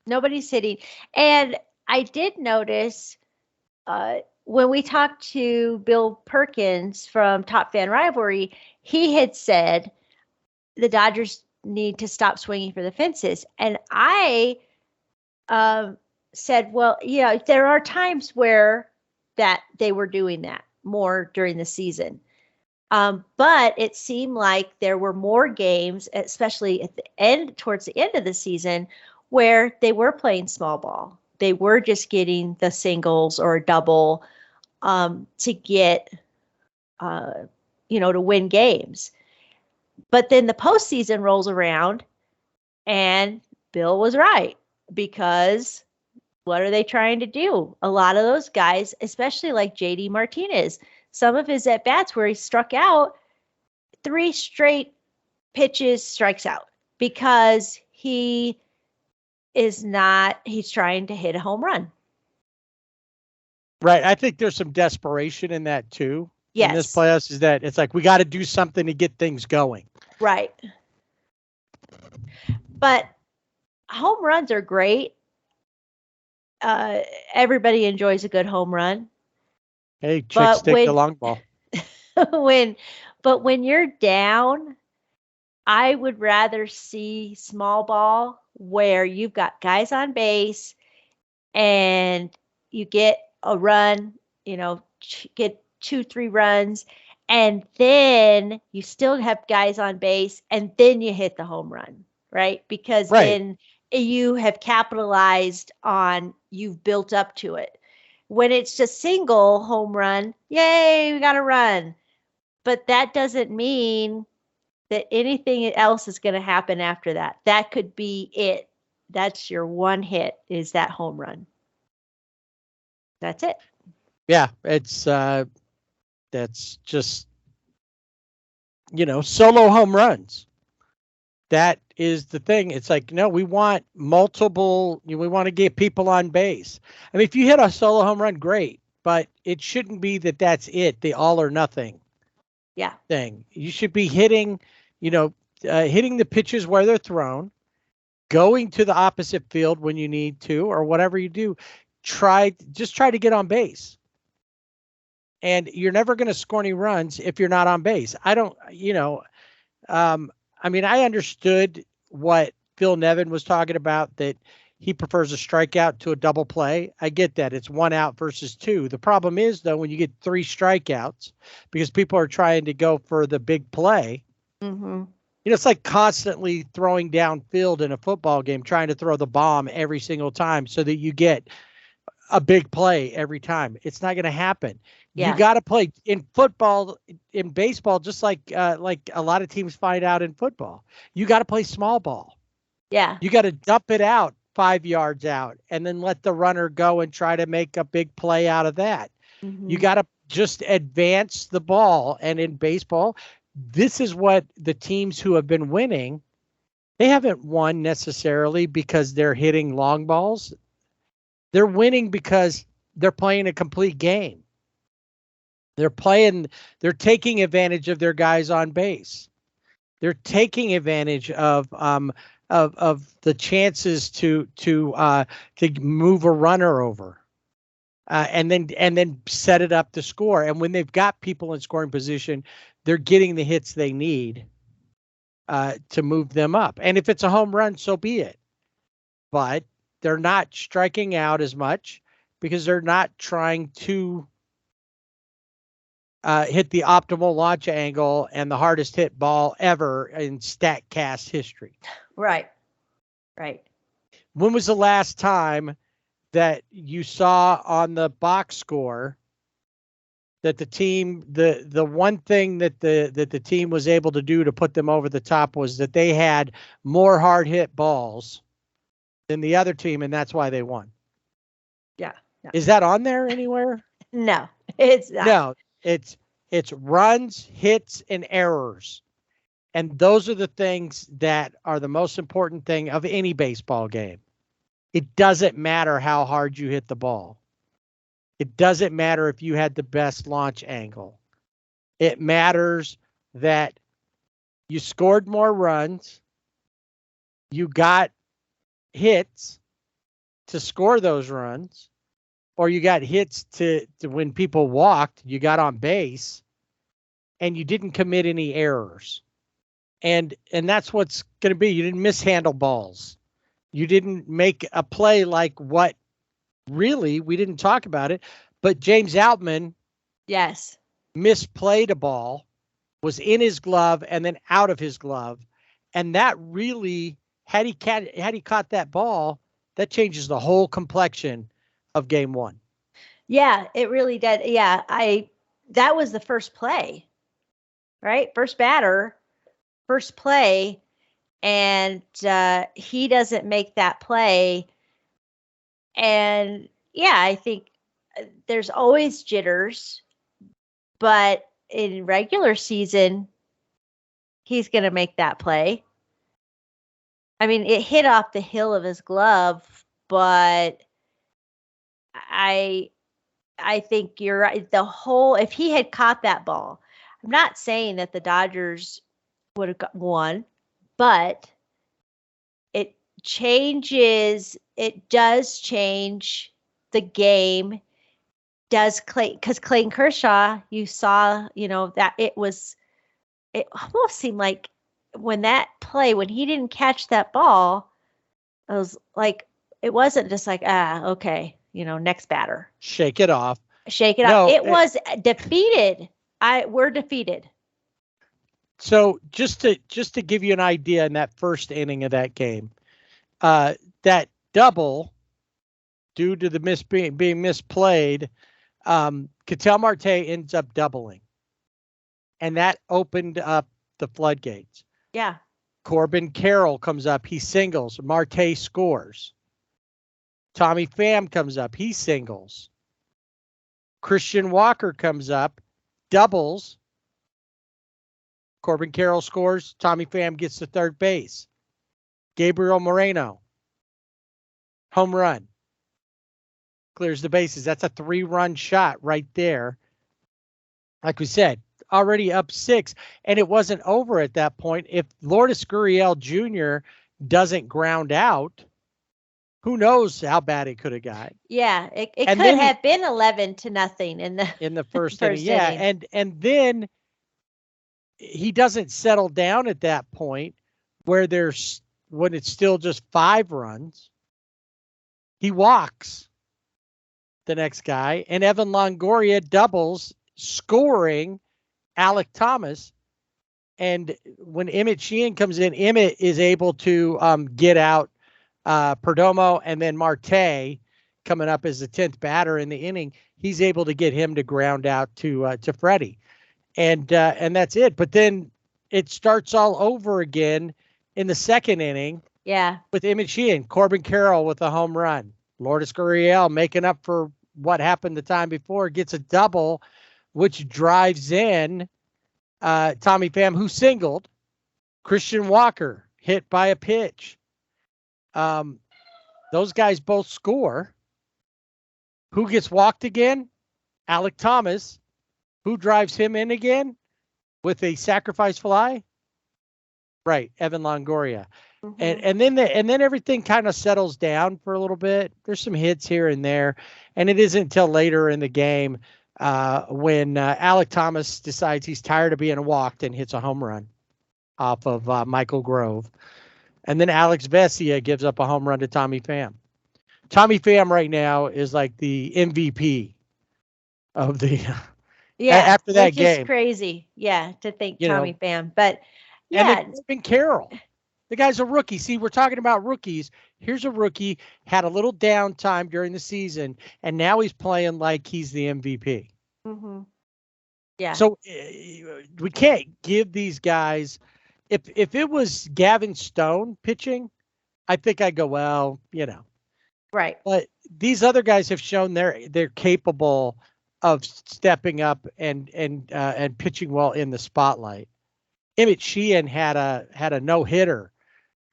Nobody's hitting. And I did notice when we talked to Bill Perkins from Top Fan Rivalry, he had said the Dodgers need to stop swinging for the fences. And I said, well, there are times where that they were doing that more during the season. But it seemed like there were more games, especially towards the end of the season, where they were playing small ball. They were just getting the singles or a double to get, to win games. But then the postseason rolls around, and Bill was right, because what are they trying to do? A lot of those guys, especially like JD Martinez, some of his at-bats where he struck out 3 straight pitches, strikes out, because he's trying to hit a home run. Right. I think there's some desperation in that too. Yes. In this playoffs, is that it's like, we got to do something to get things going. Right. But home runs are great. Everybody enjoys a good home run. Hey, chicks take the long ball. But when you're down, I would rather see small ball where you've got guys on base and you get a run, get 2-3 runs, and then you still have guys on base, and then you hit the home run, right? Because then you have capitalized on, you've built up to it. When it's just single home run, yay, we got a run. But that doesn't mean that anything else is going to happen after that. That could be it. That's your one hit, is that home run. That's it. Yeah, it's that's just, solo home runs. That is the thing. It's like, no, we want multiple, we want to get people on base. I mean, if you hit a solo home run, great, but it shouldn't be that's it, the all or nothing thing. You should be hitting, hitting the pitches where they're thrown, going to the opposite field when you need to, or whatever you do. Just try to get on base. And you're never going to score any runs if you're not on base. I understood what Phil Nevin was talking about, that he prefers a strikeout to a double play. I get that. It's 1 out versus 2. The problem is, though, when you get 3 strikeouts, because people are trying to go for the big play, it's like constantly throwing downfield in a football game, trying to throw the bomb every single time so that you get a big play every time. It's not going to happen. Yeah. You got to play in football, in baseball, just like a lot of teams find out in football. You got to play small ball. Yeah. You got to dump it out 5 yards out and then let the runner go and try to make a big play out of that. You got to just advance the ball. And in baseball, this is what the teams who have been winning, they haven't won necessarily because they're hitting long balls. They're winning because they're playing a complete game. They're taking advantage of their guys on base. They're taking advantage of the chances to move a runner over, and then set it up to score. And when they've got people in scoring position, they're getting the hits they need to move them up. And if it's a home run, so be it. But they're not striking out as much because they're not trying to hit the optimal launch angle and the hardest hit ball ever in StatCast history. Right. When was the last time that you saw on the box score that the team, the one thing that the team was able to do to put them over the top was that they had more hard hit balls than the other team, and that's why they won? Yeah. No. Is that on there anywhere? No, it's not. No, it's runs, hits, and errors. And those are the things that are the most important thing of any baseball game. It doesn't matter how hard you hit the ball. It doesn't matter if you had the best launch angle. It matters that you scored more runs, you got hits to score those runs, or you got hits to when people walked, you got on base, and you didn't commit any errors. And that's what's going to be. You didn't mishandle balls. You didn't make a play like what really, we didn't talk about it, but James Outman misplayed a ball, was in his glove and then out of his glove. And that really, had he caught that ball, that changes the whole complexion of game 1. Yeah, it really did. Yeah, that was the first play, right? First batter, first play, and he doesn't make that play. And yeah, I think there's always jitters, but in regular season, he's going to make that play. I mean, it hit off the heel of his glove, but I think you're right. If he had caught that ball, I'm not saying that the Dodgers would have won, but it does change the game. Because Clayton Kershaw, you saw, that it almost seemed like when he didn't catch that ball, it was like, it wasn't just like, okay, next batter. Shake it off. No, it was defeated. We're defeated. So just to give you an idea, in that first inning of that game, that double, due to the being misplayed, Ketel Marte ends up doubling, and that opened up the floodgates. Yeah. Corbin Carroll comes up, he singles, Marte scores. Tommy Pham comes up, he singles. Christian Walker comes up, doubles. Corbin Carroll scores. Tommy Pham gets to third base. Gabriel Moreno, home run. Clears the bases. That's a 3-run shot right there. Like we said, already up 6, and it wasn't over at that point. If Lourdes Gurriel Jr. doesn't ground out, who knows how bad it could have got. Yeah, it could have been 11-0 in the first first inning. Yeah, inning. and then he doesn't settle down at that point when it's still just 5 runs. He walks the next guy, and Evan Longoria doubles, scoring Alec Thomas. And when Emmett Sheehan comes in, Emmett is able to get out Perdomo, and then Marte coming up as the 10th batter in the inning. He's able to get him to ground out to Freddie. And that's it. But then it starts all over again in the second inning. Yeah. With Emmett Sheehan, Corbin Carroll with a home run. Lourdes Gurriel making up for what happened the time before, gets a double, which drives in Tommy Pham, who singled. Christian Walker hit by a pitch. Those guys both score. Who gets walked again? Alec Thomas. Who drives him in again with a sacrifice fly? Right, Evan Longoria. Mm-hmm. And then everything kind of settles down for a little bit. There's some hits here and there, and it isn't until later in the game when Alec Thomas decides he's tired of being walked and hits a home run off of Michael Grove. And then Alex Vesia gives up a home run to Tommy Pham. Tommy Pham right now is like the MVP of the after that game. Which is crazy, to think Tommy Pham. But and then Corbin Carroll. The guy's a rookie. See, we're talking about rookies. Here's a rookie, had a little downtime during the season, and now he's playing like he's the MVP. Mm-hmm. Yeah. So we can't give these guys. If it was Gavin Stone pitching, I think I'd go, well, Right. But these other guys have shown they're capable of stepping up and pitching well in the spotlight. Emmett Sheehan had a no-hitter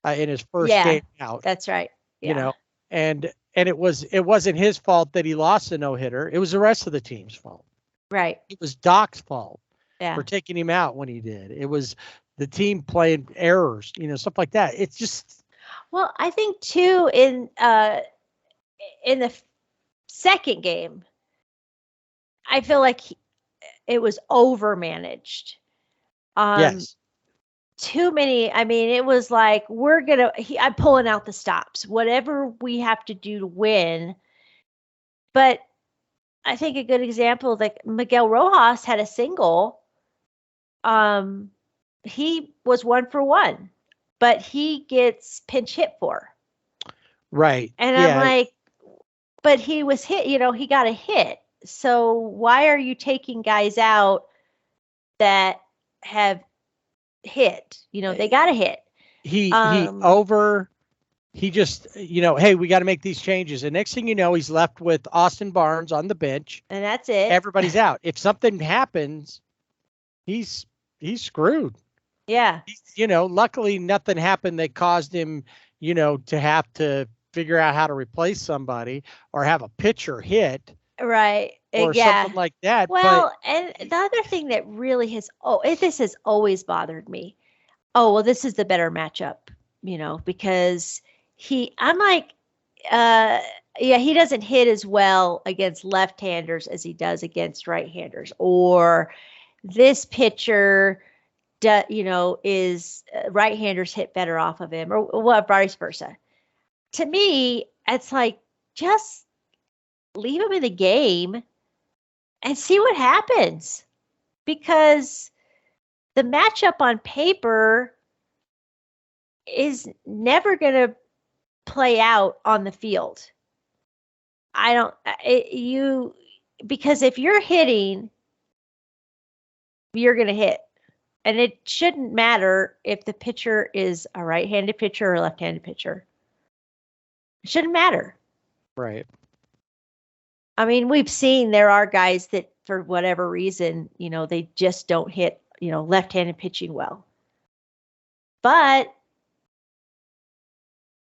in his first game out. That's right. Yeah. And it wasn't his fault that he lost a no-hitter. It was the rest of the team's fault. Right. It was Doc's fault for taking him out when he did. It was the team playing errors, stuff like that. It's just. Well, I think too in the second game, I feel like it was overmanaged. Yes. Too many. I mean, it was like, I'm pulling out the stops, whatever we have to do to win. But I think a good example, like Miguel Rojas had a single. He was 1 for 1, but he gets pinch hit for. Right. And I'm like, but he was hit, he got a hit. So why are you taking guys out that have hit? They got a hit. He just, hey, we got to make these changes. And next thing you know, he's left with Austin Barnes on the bench. And that's it. Everybody's out. If something happens, he's screwed. Yeah. Luckily nothing happened that caused him, to have to figure out how to replace somebody or have a pitcher hit. Right. Or something like that. Well, and the other thing that really this has always bothered me. Oh, well, this is the better matchup, because he doesn't hit as well against left-handers as he does against right-handers. Or this pitcher, is right-handers hit better off of him, or vice versa. To me, it's like, just leave him in the game and see what happens, because the matchup on paper is never going to play out on the field. Because if you're hitting, you're going to hit. And it shouldn't matter if the pitcher is a right-handed pitcher or a left-handed pitcher. It shouldn't matter. Right. I mean, we've seen there are guys that for whatever reason, they just don't hit, left-handed pitching well. But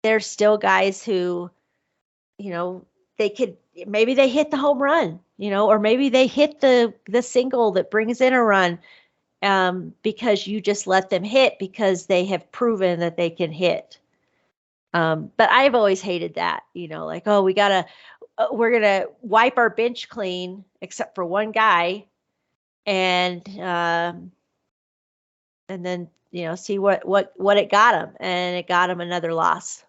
there's still guys who, maybe they hit the home run, or maybe they hit the single that brings in a run, because you just let them hit because they have proven that they can hit. But I've always hated that, like, oh, we're going to wipe our bench clean except for one guy, and then, see what it got him. And it got him another loss.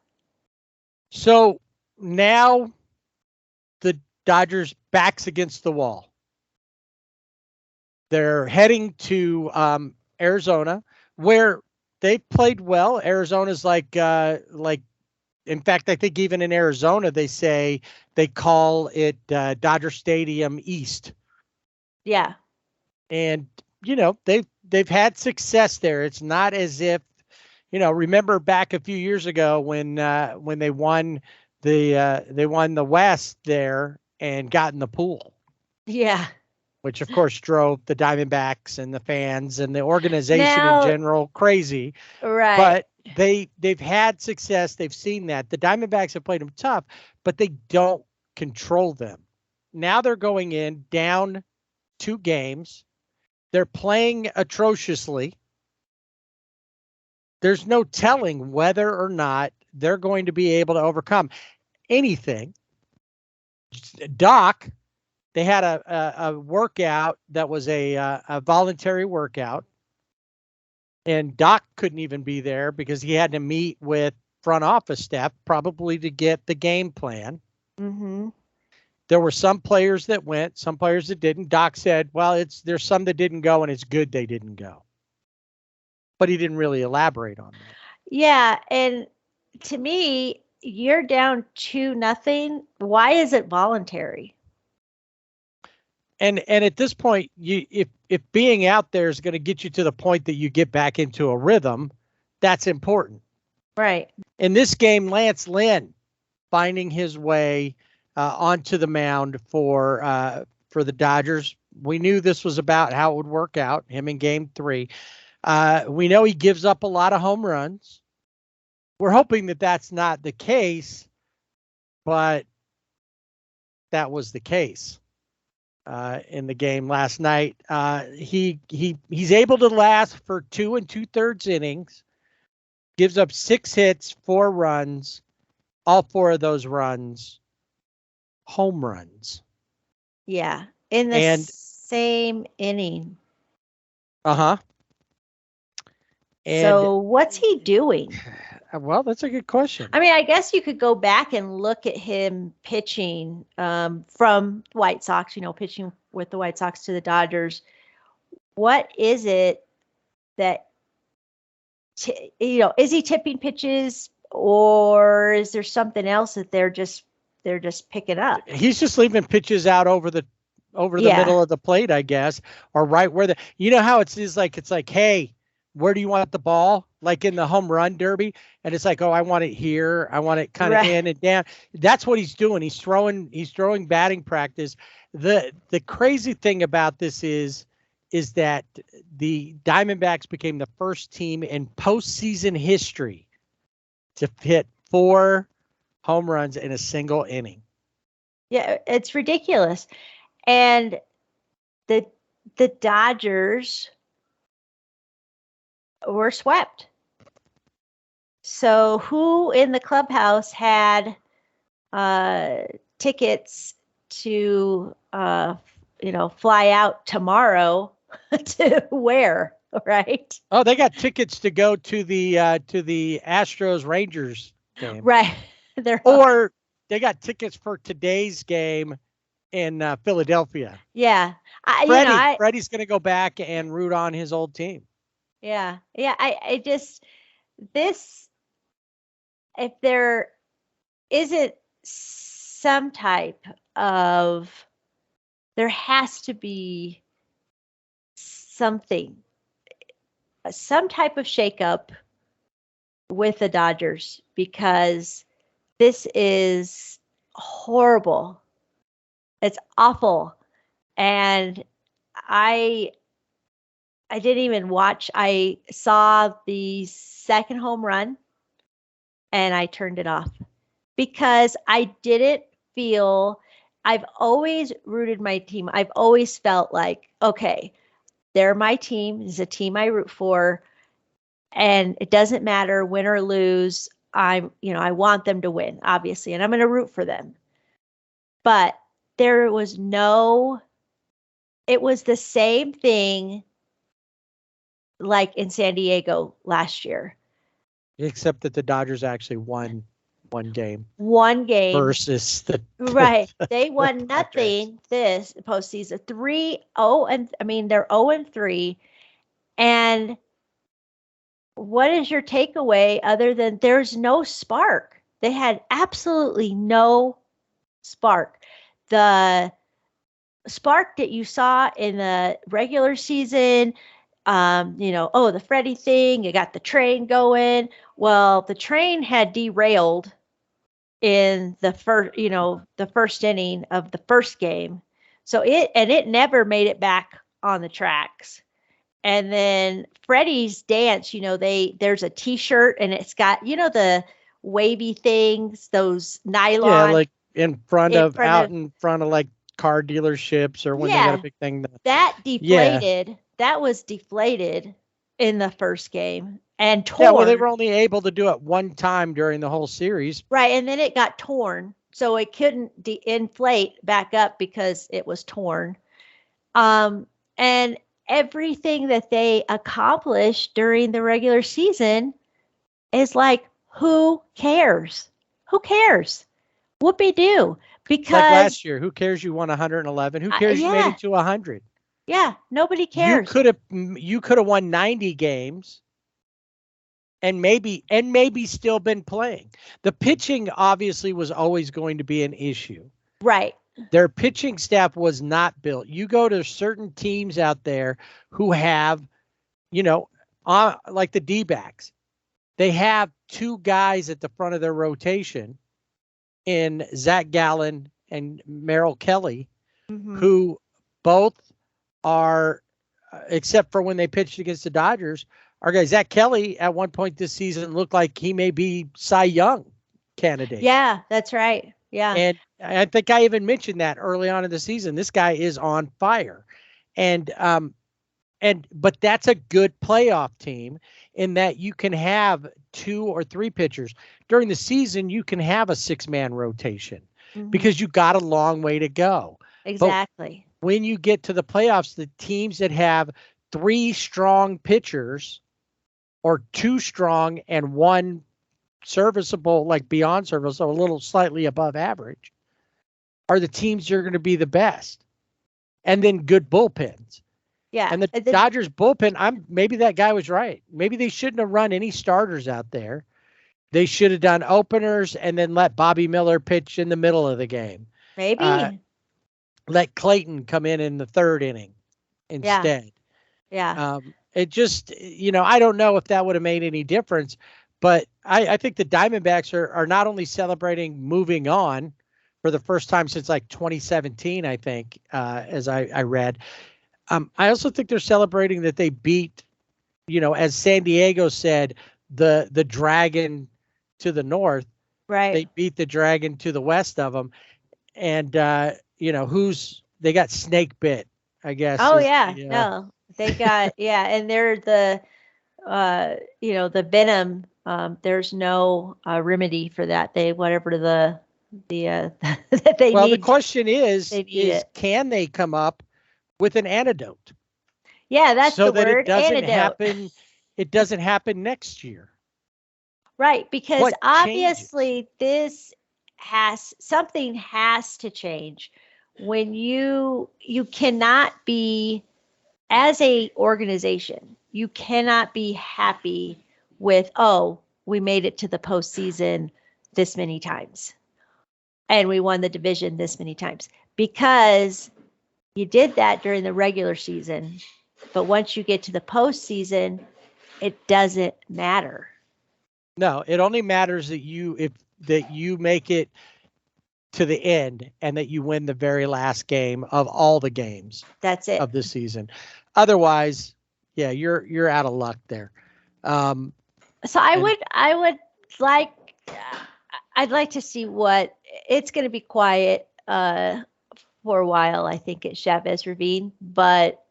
So now the Dodgers backs against the wall. They're heading to Arizona, where they played well. Arizona's like, in fact, I think even in Arizona, they call it Dodger Stadium East. Yeah. And, they've had success there. It's not as if, remember back a few years ago when they won the West there and got in the pool. Yeah. Which of course drove the Diamondbacks and the fans and the organization in general crazy. Right. But they've had success. They've seen that. The Diamondbacks have played them tough, but they don't control them. Now they're going in down 2 games. They're playing atrociously. There's no telling whether or not they're going to be able to overcome anything. Doc, they had a workout that was a voluntary workout. And Doc couldn't even be there because he had to meet with front office staff, probably to get the game plan. Mm-hmm. There were some players that went, some players that didn't. Doc said, well, there's some that didn't go, and it's good they didn't go. But he didn't really elaborate on that. Yeah, and to me, you're down 2-0. Why is it voluntary? And at this point, if being out there is going to get you to the point that you get back into a rhythm, that's important. Right. In this game, Lance Lynn finding his way onto the mound for the Dodgers. We knew this was about how it would work out, him in Game 3. We know he gives up a lot of home runs. We're hoping that that's not the case, but that was the case. In the game last night, he's able to last for 2 2/3 innings, gives up 6 hits, 4 runs, all 4 of those runs, home runs. Yeah, in the same inning. Uh-huh. So what's he doing? Well, that's a good question. I mean, I guess you could go back and look at him pitching from White Sox, pitching with the White Sox to the Dodgers. What is it that, is he tipping pitches, or is there something else that they're just picking up? He's just leaving pitches out over the middle of the plate, I guess, or right where how it's like, hey, where do you want the ball? Like in the home run derby. And it's like, oh, I want it here. I want it kind of in and down. That's what he's doing. He's throwing batting practice. The crazy thing about this is that the Diamondbacks became the first team in postseason history to hit 4 home runs in a single inning. Yeah, it's ridiculous. And the Dodgers were swept. So who in the clubhouse had tickets to fly out tomorrow to where, right? Oh, they got tickets to go to the Astros Rangers game. Right. Or they got tickets for today's game in Philadelphia. Yeah. Freddie's going to go back and root on his old team. Yeah. Yeah. I just, if there isn't some type of, there has to be something, some type of shakeup with the Dodgers, because this is horrible. It's awful. And I didn't even watch. I saw the second home run and I turned it off because I didn't feel. I've always rooted my team. I've always felt like, okay, they're my team. It's a team I root for. And it doesn't matter win or lose. I want them to win, obviously, and I'm going to root for them. But there was it was the same thing like in San Diego last year. Except that the Dodgers actually won one game. One game. Versus the. Right. They won nothing this postseason. 3-0, they're 0-3. And what is your takeaway other than there's no spark? They had absolutely no spark. The spark that you saw in the regular season, the Freddie thing, you got the train going. Well, the train had derailed in the first inning of the first game. So it never made it back on the tracks. And then Freddie's dance, there's a t-shirt and it's got, the wavy things, those nylon. Yeah, like in front of like car dealerships or when they got a big thing. That deflated. Yeah. That was deflated in the first game and torn. Yeah, well, they were only able to do it one time during the whole series. Right, and then it got torn. So it couldn't inflate back up because it was torn. And everything that they accomplished during the regular season is like, who cares? Who cares? Whoopie-doo. Because like last year, who cares you won 111? Who cares you made it to 100? Yeah, nobody cares. You could have won 90 games and maybe still been playing. The pitching obviously was always going to be an issue. Right. Their pitching staff was not built. You go to certain teams out there who have, like the D-backs. They have two guys at the front of their rotation in Zach Gallen and Merrill Kelly, who both are, except for when they pitched against the Dodgers, our guy Zach Kelly at one point this season looked like he may be Cy Young candidate. Yeah, that's right. Yeah. And I think I even mentioned that early on in the season. This guy is on fire. But that's a good playoff team in that you can have 2 or 3 pitchers. During the season, you can have a 6-man rotation because you got a long way to go. Exactly. But when you get to the playoffs, the teams that have 3 strong pitchers or 2 strong and 1 serviceable, like beyond serviceable, a little slightly above average, are the teams that are going to be the best. And then good bullpens. Yeah. And the Dodgers bullpen, maybe that guy was right. Maybe they shouldn't have run any starters out there. They should have done openers and then let Bobby Miller pitch in the middle of the game. Maybe. Let Clayton come in the 3rd inning instead. Yeah. It just, I don't know if that would have made any difference, but I think the Diamondbacks are not only celebrating moving on for the first time since like 2017, I think, as I read. I also think they're celebrating that they beat, as San Diego said, the dragon to the north. Right. They beat the dragon to the west of them. And, they got Snakebit, I guess. Oh, yeah. No, they got, and they're the venom. There's no remedy for that. Whatever that they well, need. The question is can they come up with an antidote? Yeah, that's so the that word. It doesn't happen next year. Right, because what obviously changes? Something has to change. When you cannot be, as a organization, you cannot be happy with, we made it to the postseason this many times and we won the division this many times, because you did that during the regular season. But once you get to the postseason, it doesn't matter. No, it only matters that you make it to the end and that you win the very last game of all the games. That's it. Of the season. Otherwise, yeah, you're out of luck there. So I'd like to see what it's going to be quiet for a while, I think, at Chavez Ravine, but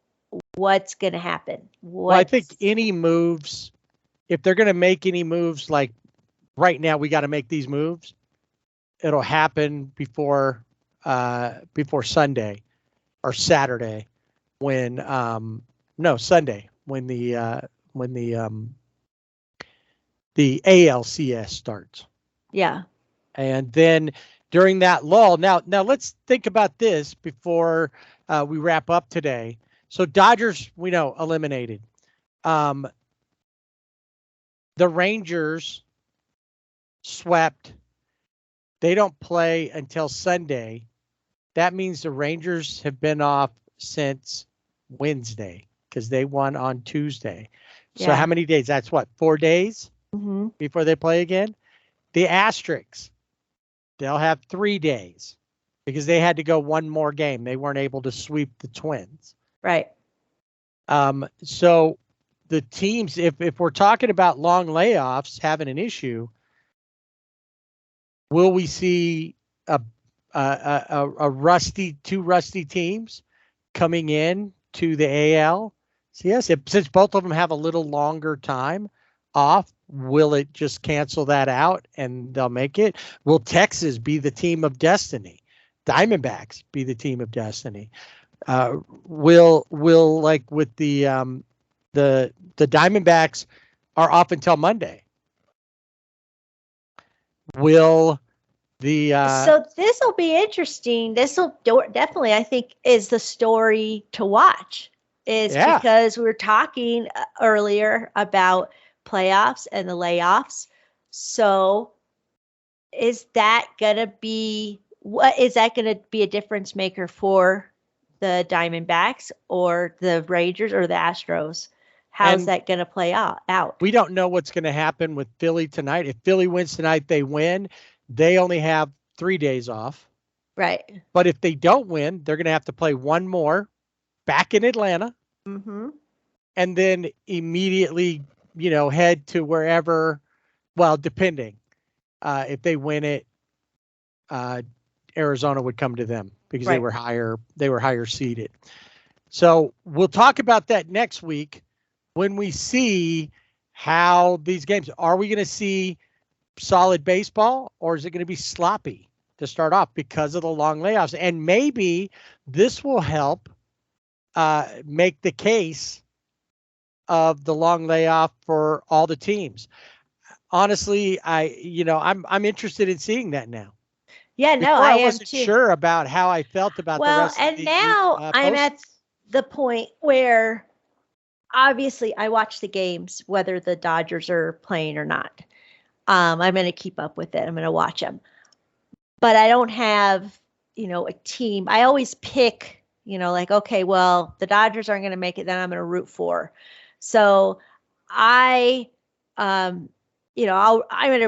what's going to happen? Well, I think any moves, if they're going to make any moves, like right now, we got to make these moves. It'll happen before Sunday or Saturday Sunday when the ALCS starts. Yeah. And then during that lull, now let's think about this before we wrap up today. So Dodgers, we know, eliminated. The Rangers swept. They don't play until Sunday. That means the Rangers have been off since Wednesday because they won on Tuesday. So Yeah. how many days? That's what, 4 days Mhm. before they play again? The Asterix, they'll have 3 days because they had to go one more game. They weren't able to sweep the Twins. Right. So the teams, if we're talking about long layoffs having an issue, will we see two rusty teams coming in to the AL? So yes, since both of them have a little longer time off, will it just cancel that out and they'll make it? Will Texas be the team of destiny? Diamondbacks be the team of destiny? Will like with the Diamondbacks are off until Monday? Will the so this will be interesting. This will definitely, I think, is the story to watch. Because we were talking earlier about playoffs and the layoffs. So is that going to be a difference maker for the Diamondbacks or the Rangers or the Astros? How's that going to play out? We don't know what's going to happen with Philly tonight. If Philly wins tonight, they win. They only have 3 days off. Right. But if they don't win, they're going to have to play one more back in Atlanta. Mm-hmm. And then immediately, head to wherever, well, depending. If they win it, Arizona would come to them because Right. they were higher seeded. So we'll talk about that next week when we see how these games, are we going to see solid baseball or is it going to be sloppy to start off because of the long layoffs? And maybe this will help make the case of the long layoff for all the teams. Honestly, I'm interested in seeing that now. Yeah, no, Before, I wasn't am too. sure about how I felt about the rest and of the now I'm post- at the point where obviously I watch the games whether the Dodgers are playing or not. I'm going to keep up with it. I'm going to watch them. But I don't have, a team. I always pick, like, okay, well, the Dodgers aren't going to make it, then I'm going to root for. So I'm not going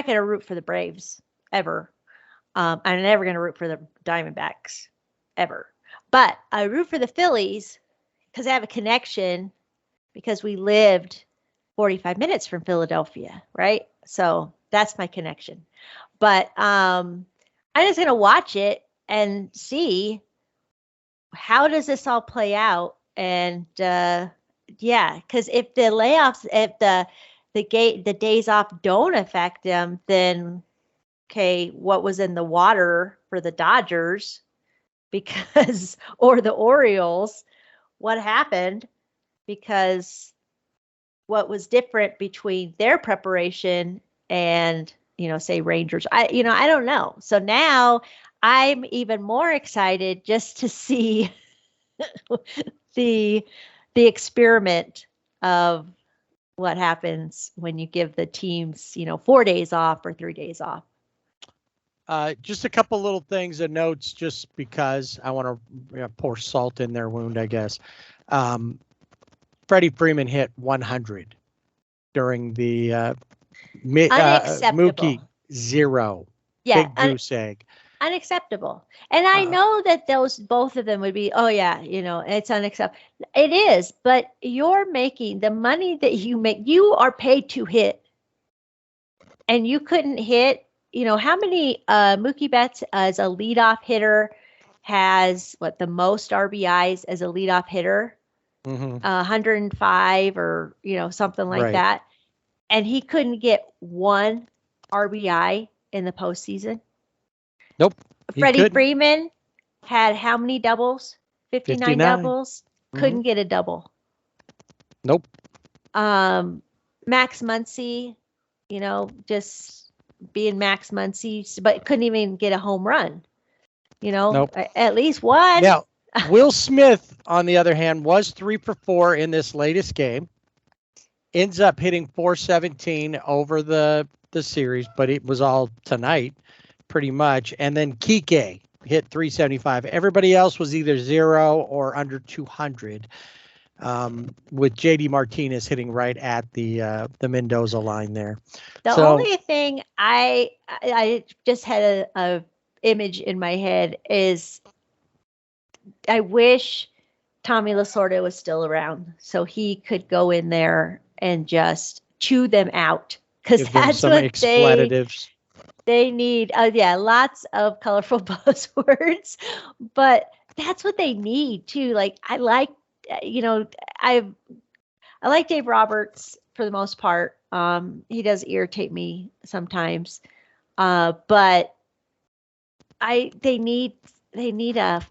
to root for the Braves ever. I'm never going to root for the Diamondbacks ever. But I root for the Phillies because I have a connection because we lived 45 minutes from Philadelphia, right? So that's my connection. But I'm just going to watch it and see how does this all play out. And because if the layoffs, if the days off don't affect them, then okay, what was in the water for the Dodgers or the Orioles, what happened? Because what was different between their preparation and, say Rangers, I don't know. So now I'm even more excited just to see the experiment of what happens when you give the teams, 4 days off or 3 days off. Just a couple little things and notes, just because I want to pour salt in their wound, I guess. Freddie Freeman hit 100 during the Unacceptable. Mookie 0. Yeah, Big goose egg. unacceptable. And I know that both of them would be, oh yeah, it's unacceptable. It is, but you're making the money that you make. You are paid to hit, and you couldn't hit. How many Mookie Betts as a leadoff hitter has the most RBIs as a leadoff hitter? 105 or something like that, and he couldn't get one RBI in the postseason. Nope. Freddie Freeman had how many doubles? 59 doubles. Couldn't get a double. Nope. Max Muncy, just being Max Muncy, but couldn't even get a home run. Nope. At least one. Now, Will Smith, on the other hand, was 3 for 4 in this latest game. Ends up hitting 417 over the series, but it was all tonight, pretty much. And then Kike hit 375. Everybody else was either 0 or under 200, with JD Martinez hitting right at the Mendoza line there. The only thing I just had a image in my head is I wish Tommy Lasorda was still around so he could go in there and just chew them out, because that's what expletives. They need. Lots of colorful buzzwords, but that's what they need too. Like I like Dave Roberts for the most part. He does irritate me sometimes, but they need a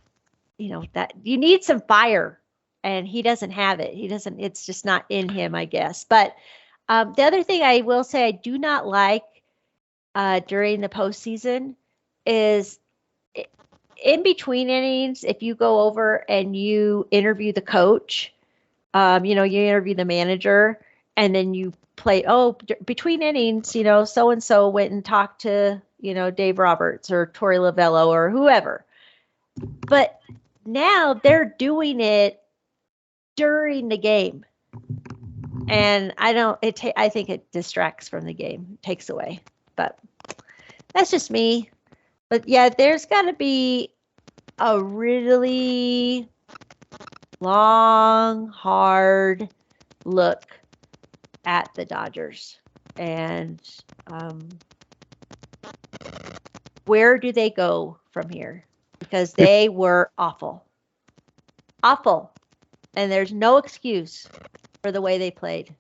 that you need some fire, and he doesn't have it. It's just not in him, I guess. But the other thing I will say I do not like during the postseason is in between innings, if you go over and you interview the coach, you interview the manager, and then you play, between innings, so-and-so went and talked to, Dave Roberts or Torey Lovello or whoever. But now they're doing it during the game. And I think it distracts from the game, takes away. But that's just me. But yeah, there's got to be a really long, hard look at the Dodgers. And where do they go from here? Because they were awful. Awful. And there's no excuse for the way they played.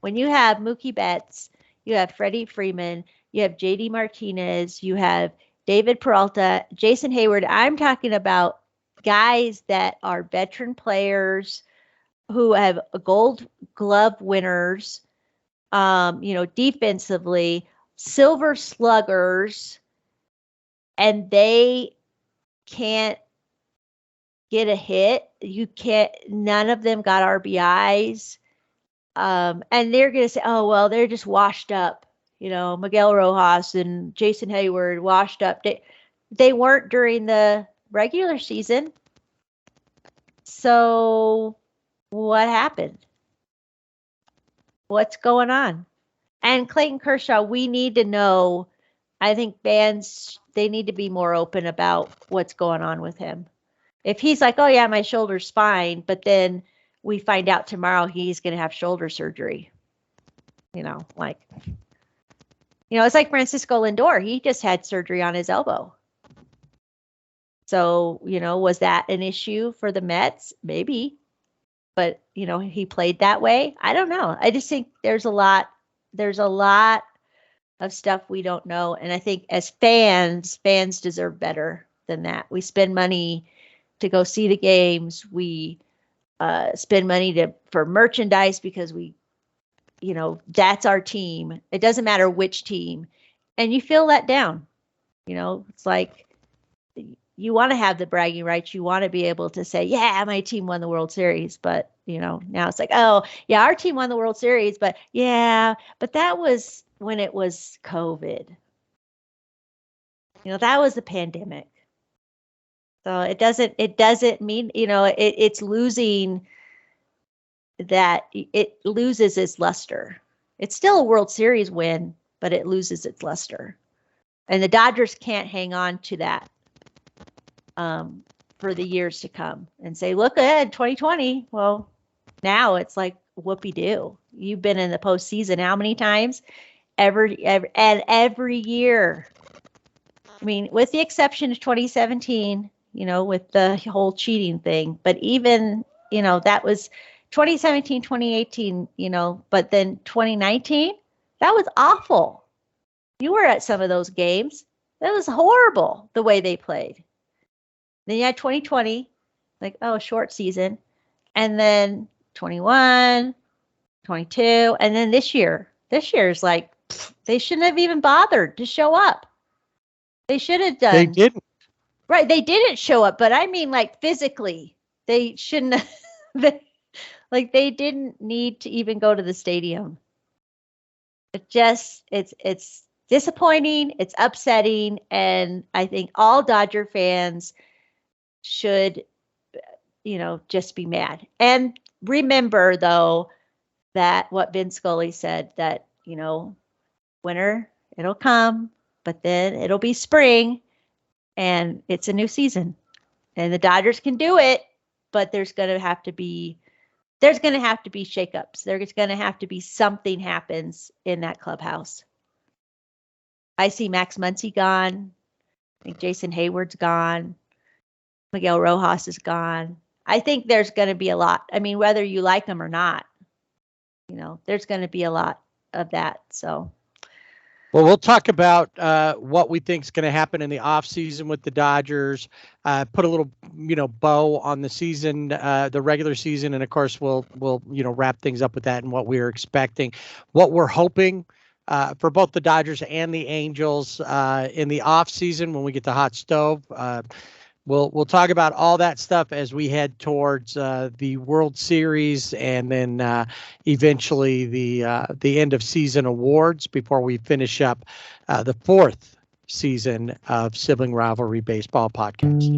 When you have Mookie Betts, you have Freddie Freeman, you have JD Martinez, you have David Peralta, Jason Hayward. I'm talking about guys that are veteran players who have Gold Glove winners, defensively, Silver Sluggers, and they can't get a hit. None of them got RBIs. And they're going to say, oh, well, they're just washed up. Miguel Rojas and Jason Hayward washed up. They weren't during the regular season. So what happened? What's going on? And Clayton Kershaw, we need to know. I think fans, they need to be more open about what's going on with him. If he's like, oh yeah, my shoulder's fine, but then we find out tomorrow he's going to have shoulder surgery. It's like Francisco Lindor. He just had surgery on his elbow. So, was that an issue for the Mets? Maybe. But, he played that way. I don't know. I just think there's a lot of stuff we don't know. And I think as fans deserve better than that. We spend money to go see the games. We spend money for merchandise because that's our team. It doesn't matter which team. And you feel let down. It's like you want to have the bragging rights. You want to be able to say, yeah, my team won the World Series. But, now it's like, oh, yeah, our team won the World Series. But that was when it was COVID. That was the pandemic. So it doesn't mean, it's losing that it loses its luster. It's still a World Series win, but it loses its luster. And the Dodgers can't hang on to that for the years to come and say, look ahead, 2020. Well, now it's like whoopee-doo. You've been in the postseason how many times? Every year. I mean, with the exception of 2017, with the whole cheating thing. But even, that was 2017, 2018, but then 2019, that was awful. You were at some of those games. That was horrible the way they played. Then you had 2020, like, short season. And then 21, 22. And then this year is like, they shouldn't have even bothered to show up. They should have done. They didn't. Right. They didn't show up. But I mean, like, physically, they shouldn't have. Like, they didn't need to even go to the stadium. It's disappointing. It's upsetting. And I think all Dodger fans should, just be mad. And remember, though, that what Vin Scully said, that, winter, it'll come, but then it'll be spring and it's a new season. And the Dodgers can do it, but there's going to have to be shakeups. There's going to have to be something happens in that clubhouse. I see Max Muncy gone. I think Jason Hayward's gone. Miguel Rojas is gone. I think there's going to be a lot. I mean, whether you like them or not, there's going to be a lot of that. So, well, we'll talk about what we think is going to happen in the off season with the Dodgers. Put a little, bow on the season, the regular season, and of course we'll wrap things up with that and what we're expecting, what we're hoping for both the Dodgers and the Angels in the off season when we get the hot stove. We'll talk about all that stuff as we head towards the World Series and then eventually the end of season awards before we finish up the fourth season of Sibling Rivalry Baseball Podcast.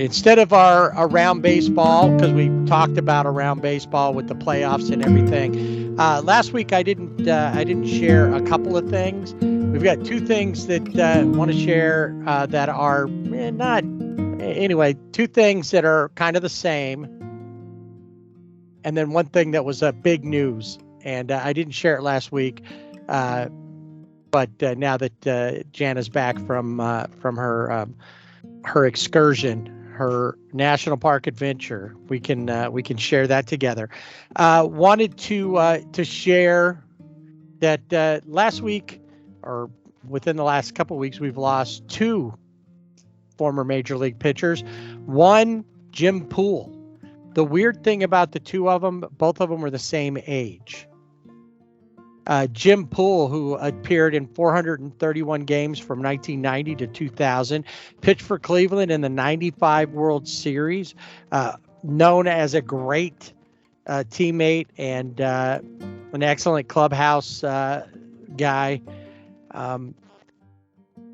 Instead of our around baseball, because we talked about around baseball with the playoffs and everything, last week I didn't share a couple of things. We've got two things that I want to share that are two things that are kind of the same, and then one thing that was big news, and I didn't share it last week, but now that Jana's back from her excursion, her national park adventure, we can share that together. Wanted to share that last week, or within the last couple of weeks, we've lost two former major league pitchers. One, Jim Poole. The weird thing about the two of them, both of them were the same age. Jim Poole, who appeared in 431 games from 1990 to 2000, pitched for Cleveland in the 95 World Series, known as a great teammate and an excellent clubhouse guy.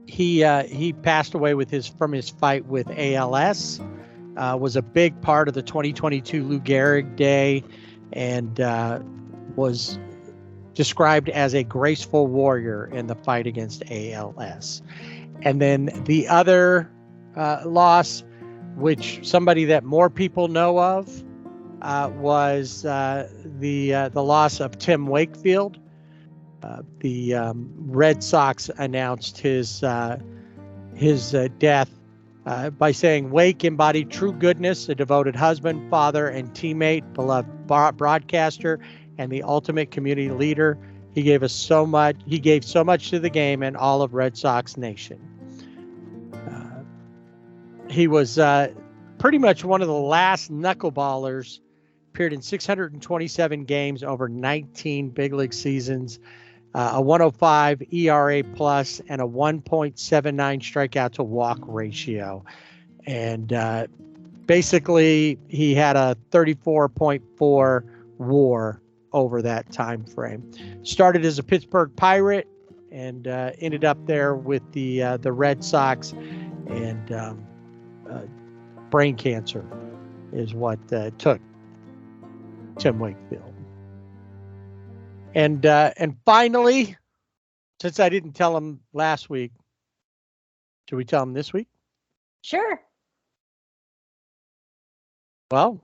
He passed away from his fight with ALS, was a big part of the 2022 Lou Gehrig Day, and was described as a graceful warrior in the fight against ALS. And then the other loss, which somebody that more people know of, was the loss of Tim Wakefield. The Red Sox announced his death by saying Wake embodied true goodness, a devoted husband, father, and teammate, beloved broadcaster, and the ultimate community leader. He gave so much to the game and all of Red Sox Nation. He was pretty much one of the last knuckleballers, appeared in 627 games over 19 big league seasons, a 105 ERA plus, and a 1.79 strikeout to walk ratio. And basically, he had a 34.4 WAR over that time frame. Started as a Pittsburgh Pirate and ended up there with the Red Sox, and brain cancer is what took Tim Wakefield. And finally, since I didn't tell him last week, should we tell him this week? Sure. Well,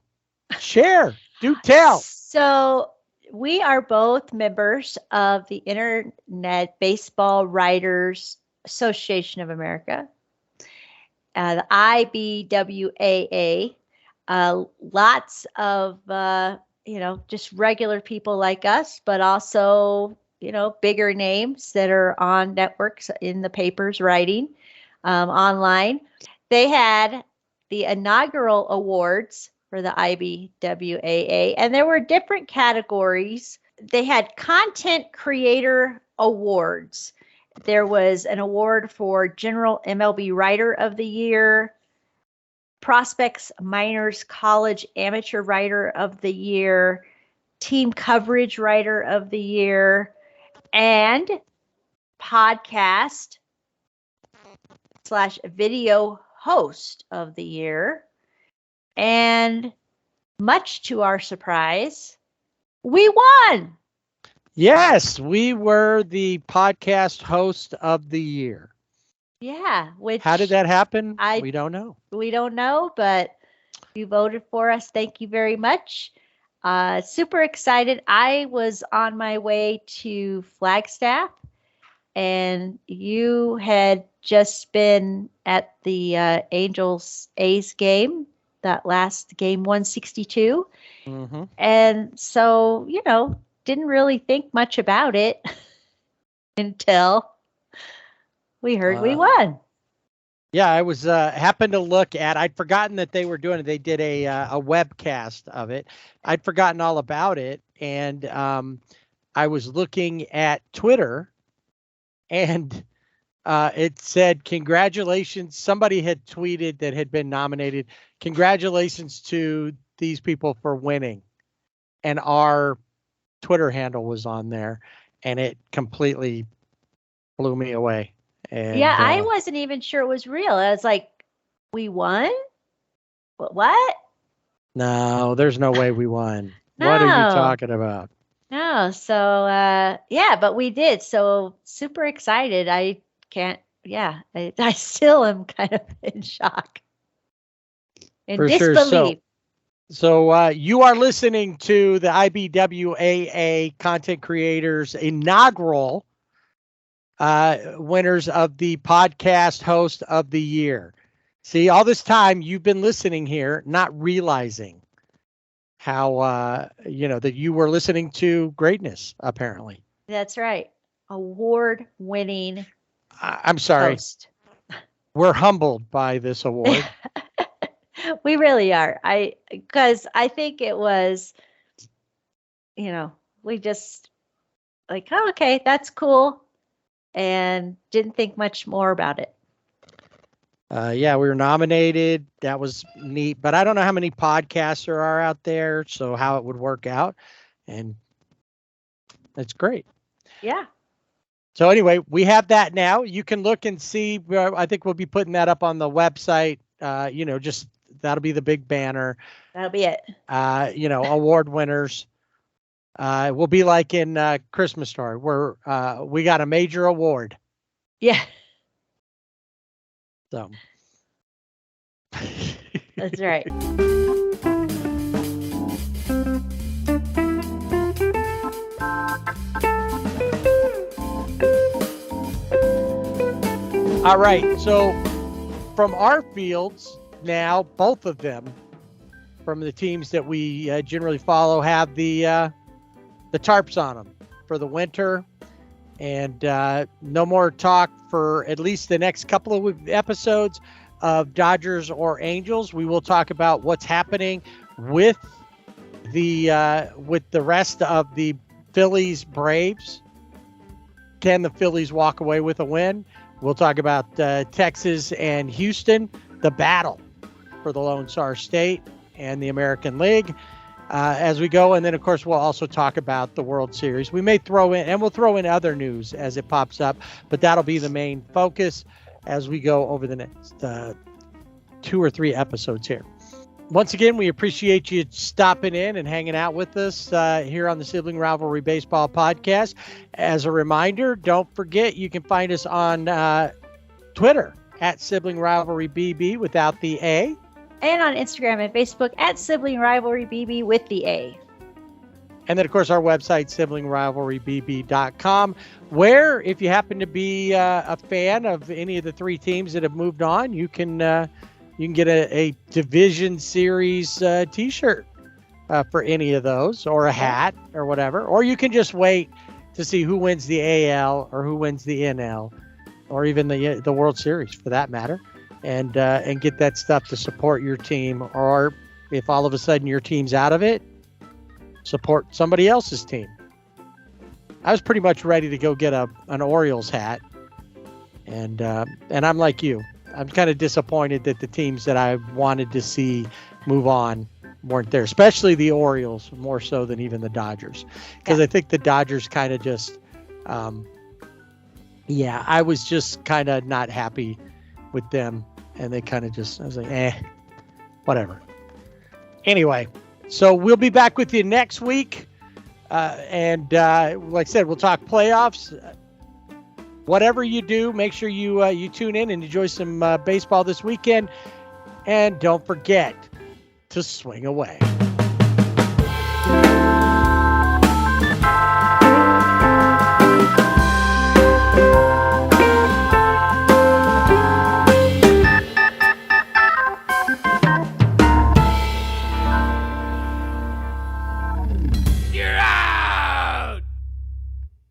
share, do tell. So we are both members of the Internet Baseball Writers Association of America, the IBWAA. Lots of, just regular people like us, but also, bigger names that are on networks in the papers writing online. They had the inaugural awards for the IBWAA, and there were different categories. They had Content Creator Awards. There was an award for General MLB Writer of the Year, Prospects Minors College Amateur Writer of the Year, Team Coverage Writer of the Year, and Podcast / Video Host of the Year. And much to our surprise, we won. Yes, we were the podcast host of the year. Yeah. How did that happen? We don't know. We don't know, but you voted for us. Thank you very much. Super excited. I was on my way to Flagstaff, and you had just been at the Angels A's game, that last game, 162. Mm-hmm. And so, didn't really think much about it until we heard we won. Yeah, I was happened to look at. I'd forgotten that they were doing it. They did a webcast of it. I'd forgotten all about it, and I was looking at Twitter, and it said, "Congratulations!" Somebody had tweeted that had been nominated. Congratulations to these people for winning, and our Twitter handle was on there, and it completely blew me away. And, yeah, I wasn't even sure it was real. I was like, we won? What? No, there's no way we won. No. What are you talking about? No. So, yeah, but we did. So super excited. I still am kind of in shock. In For disbelief. Sure. So you are listening to the IBWAA Content Creators inaugural winners of the podcast host of the year. See, all this time you've been listening here, not realizing how, that you were listening to greatness, apparently. That's right. Award-winning I'm sorry. host. We're humbled by this award. We really are. Because I think it was, we just like, oh, okay, that's cool. And didn't think much more about it. Yeah, we were nominated. That was neat. But I don't know how many podcasts there are out there, so how it would work out. And it's great. Yeah. So anyway, we have that now. You can look and see. I think we'll be putting that up on the website. Just that'll be the big banner. That'll be it. Award winners. We'll be like in Christmas Story, where we got a major award. Yeah. So. That's right. All right. So from our fields now, both of them from the teams that we generally follow have the tarps on them for the winter, and no more talk for at least the next couple of episodes of Dodgers or Angels. We will talk about what's happening with the rest of the Phillies Braves. Can the Phillies walk away with a win? We'll talk about Texas and Houston, the battle for the Lone Star State and the American League as we go. And then, of course, we'll also talk about the World Series. We may throw in other news as it pops up, but that'll be the main focus as we go over the next 2 or 3 episodes here. once again, we appreciate you stopping in and hanging out with us here on the Sibling Rivalry Baseball Podcast. As a reminder, don't forget you can find us on Twitter at Sibling Rivalry BB without the A. And on Instagram and Facebook at Sibling Rivalry BB with the A. And then, of course, our website, siblingrivalrybb.com, where if you happen to be a fan of any of the three teams that have moved on, you can get a Division Series T-shirt for any of those, or a hat or whatever. Or you can just wait to see who wins the AL or who wins the NL, or even the World Series for that matter, and get that stuff to support your team. Or if all of a sudden your team's out of it, support somebody else's team. I was pretty much ready to go get an Orioles hat, and I'm like you. I'm kind of disappointed that the teams that I wanted to see move on weren't there, especially the Orioles, more so than even the Dodgers, because I think the Dodgers kind of just, I was just kind of not happy with them, and they kind of just, I was like, whatever. Anyway. So we'll be back with you next week. And like I said, we'll talk playoffs. Whatever you do, make sure you tune in and enjoy some baseball this weekend. And don't forget to swing away.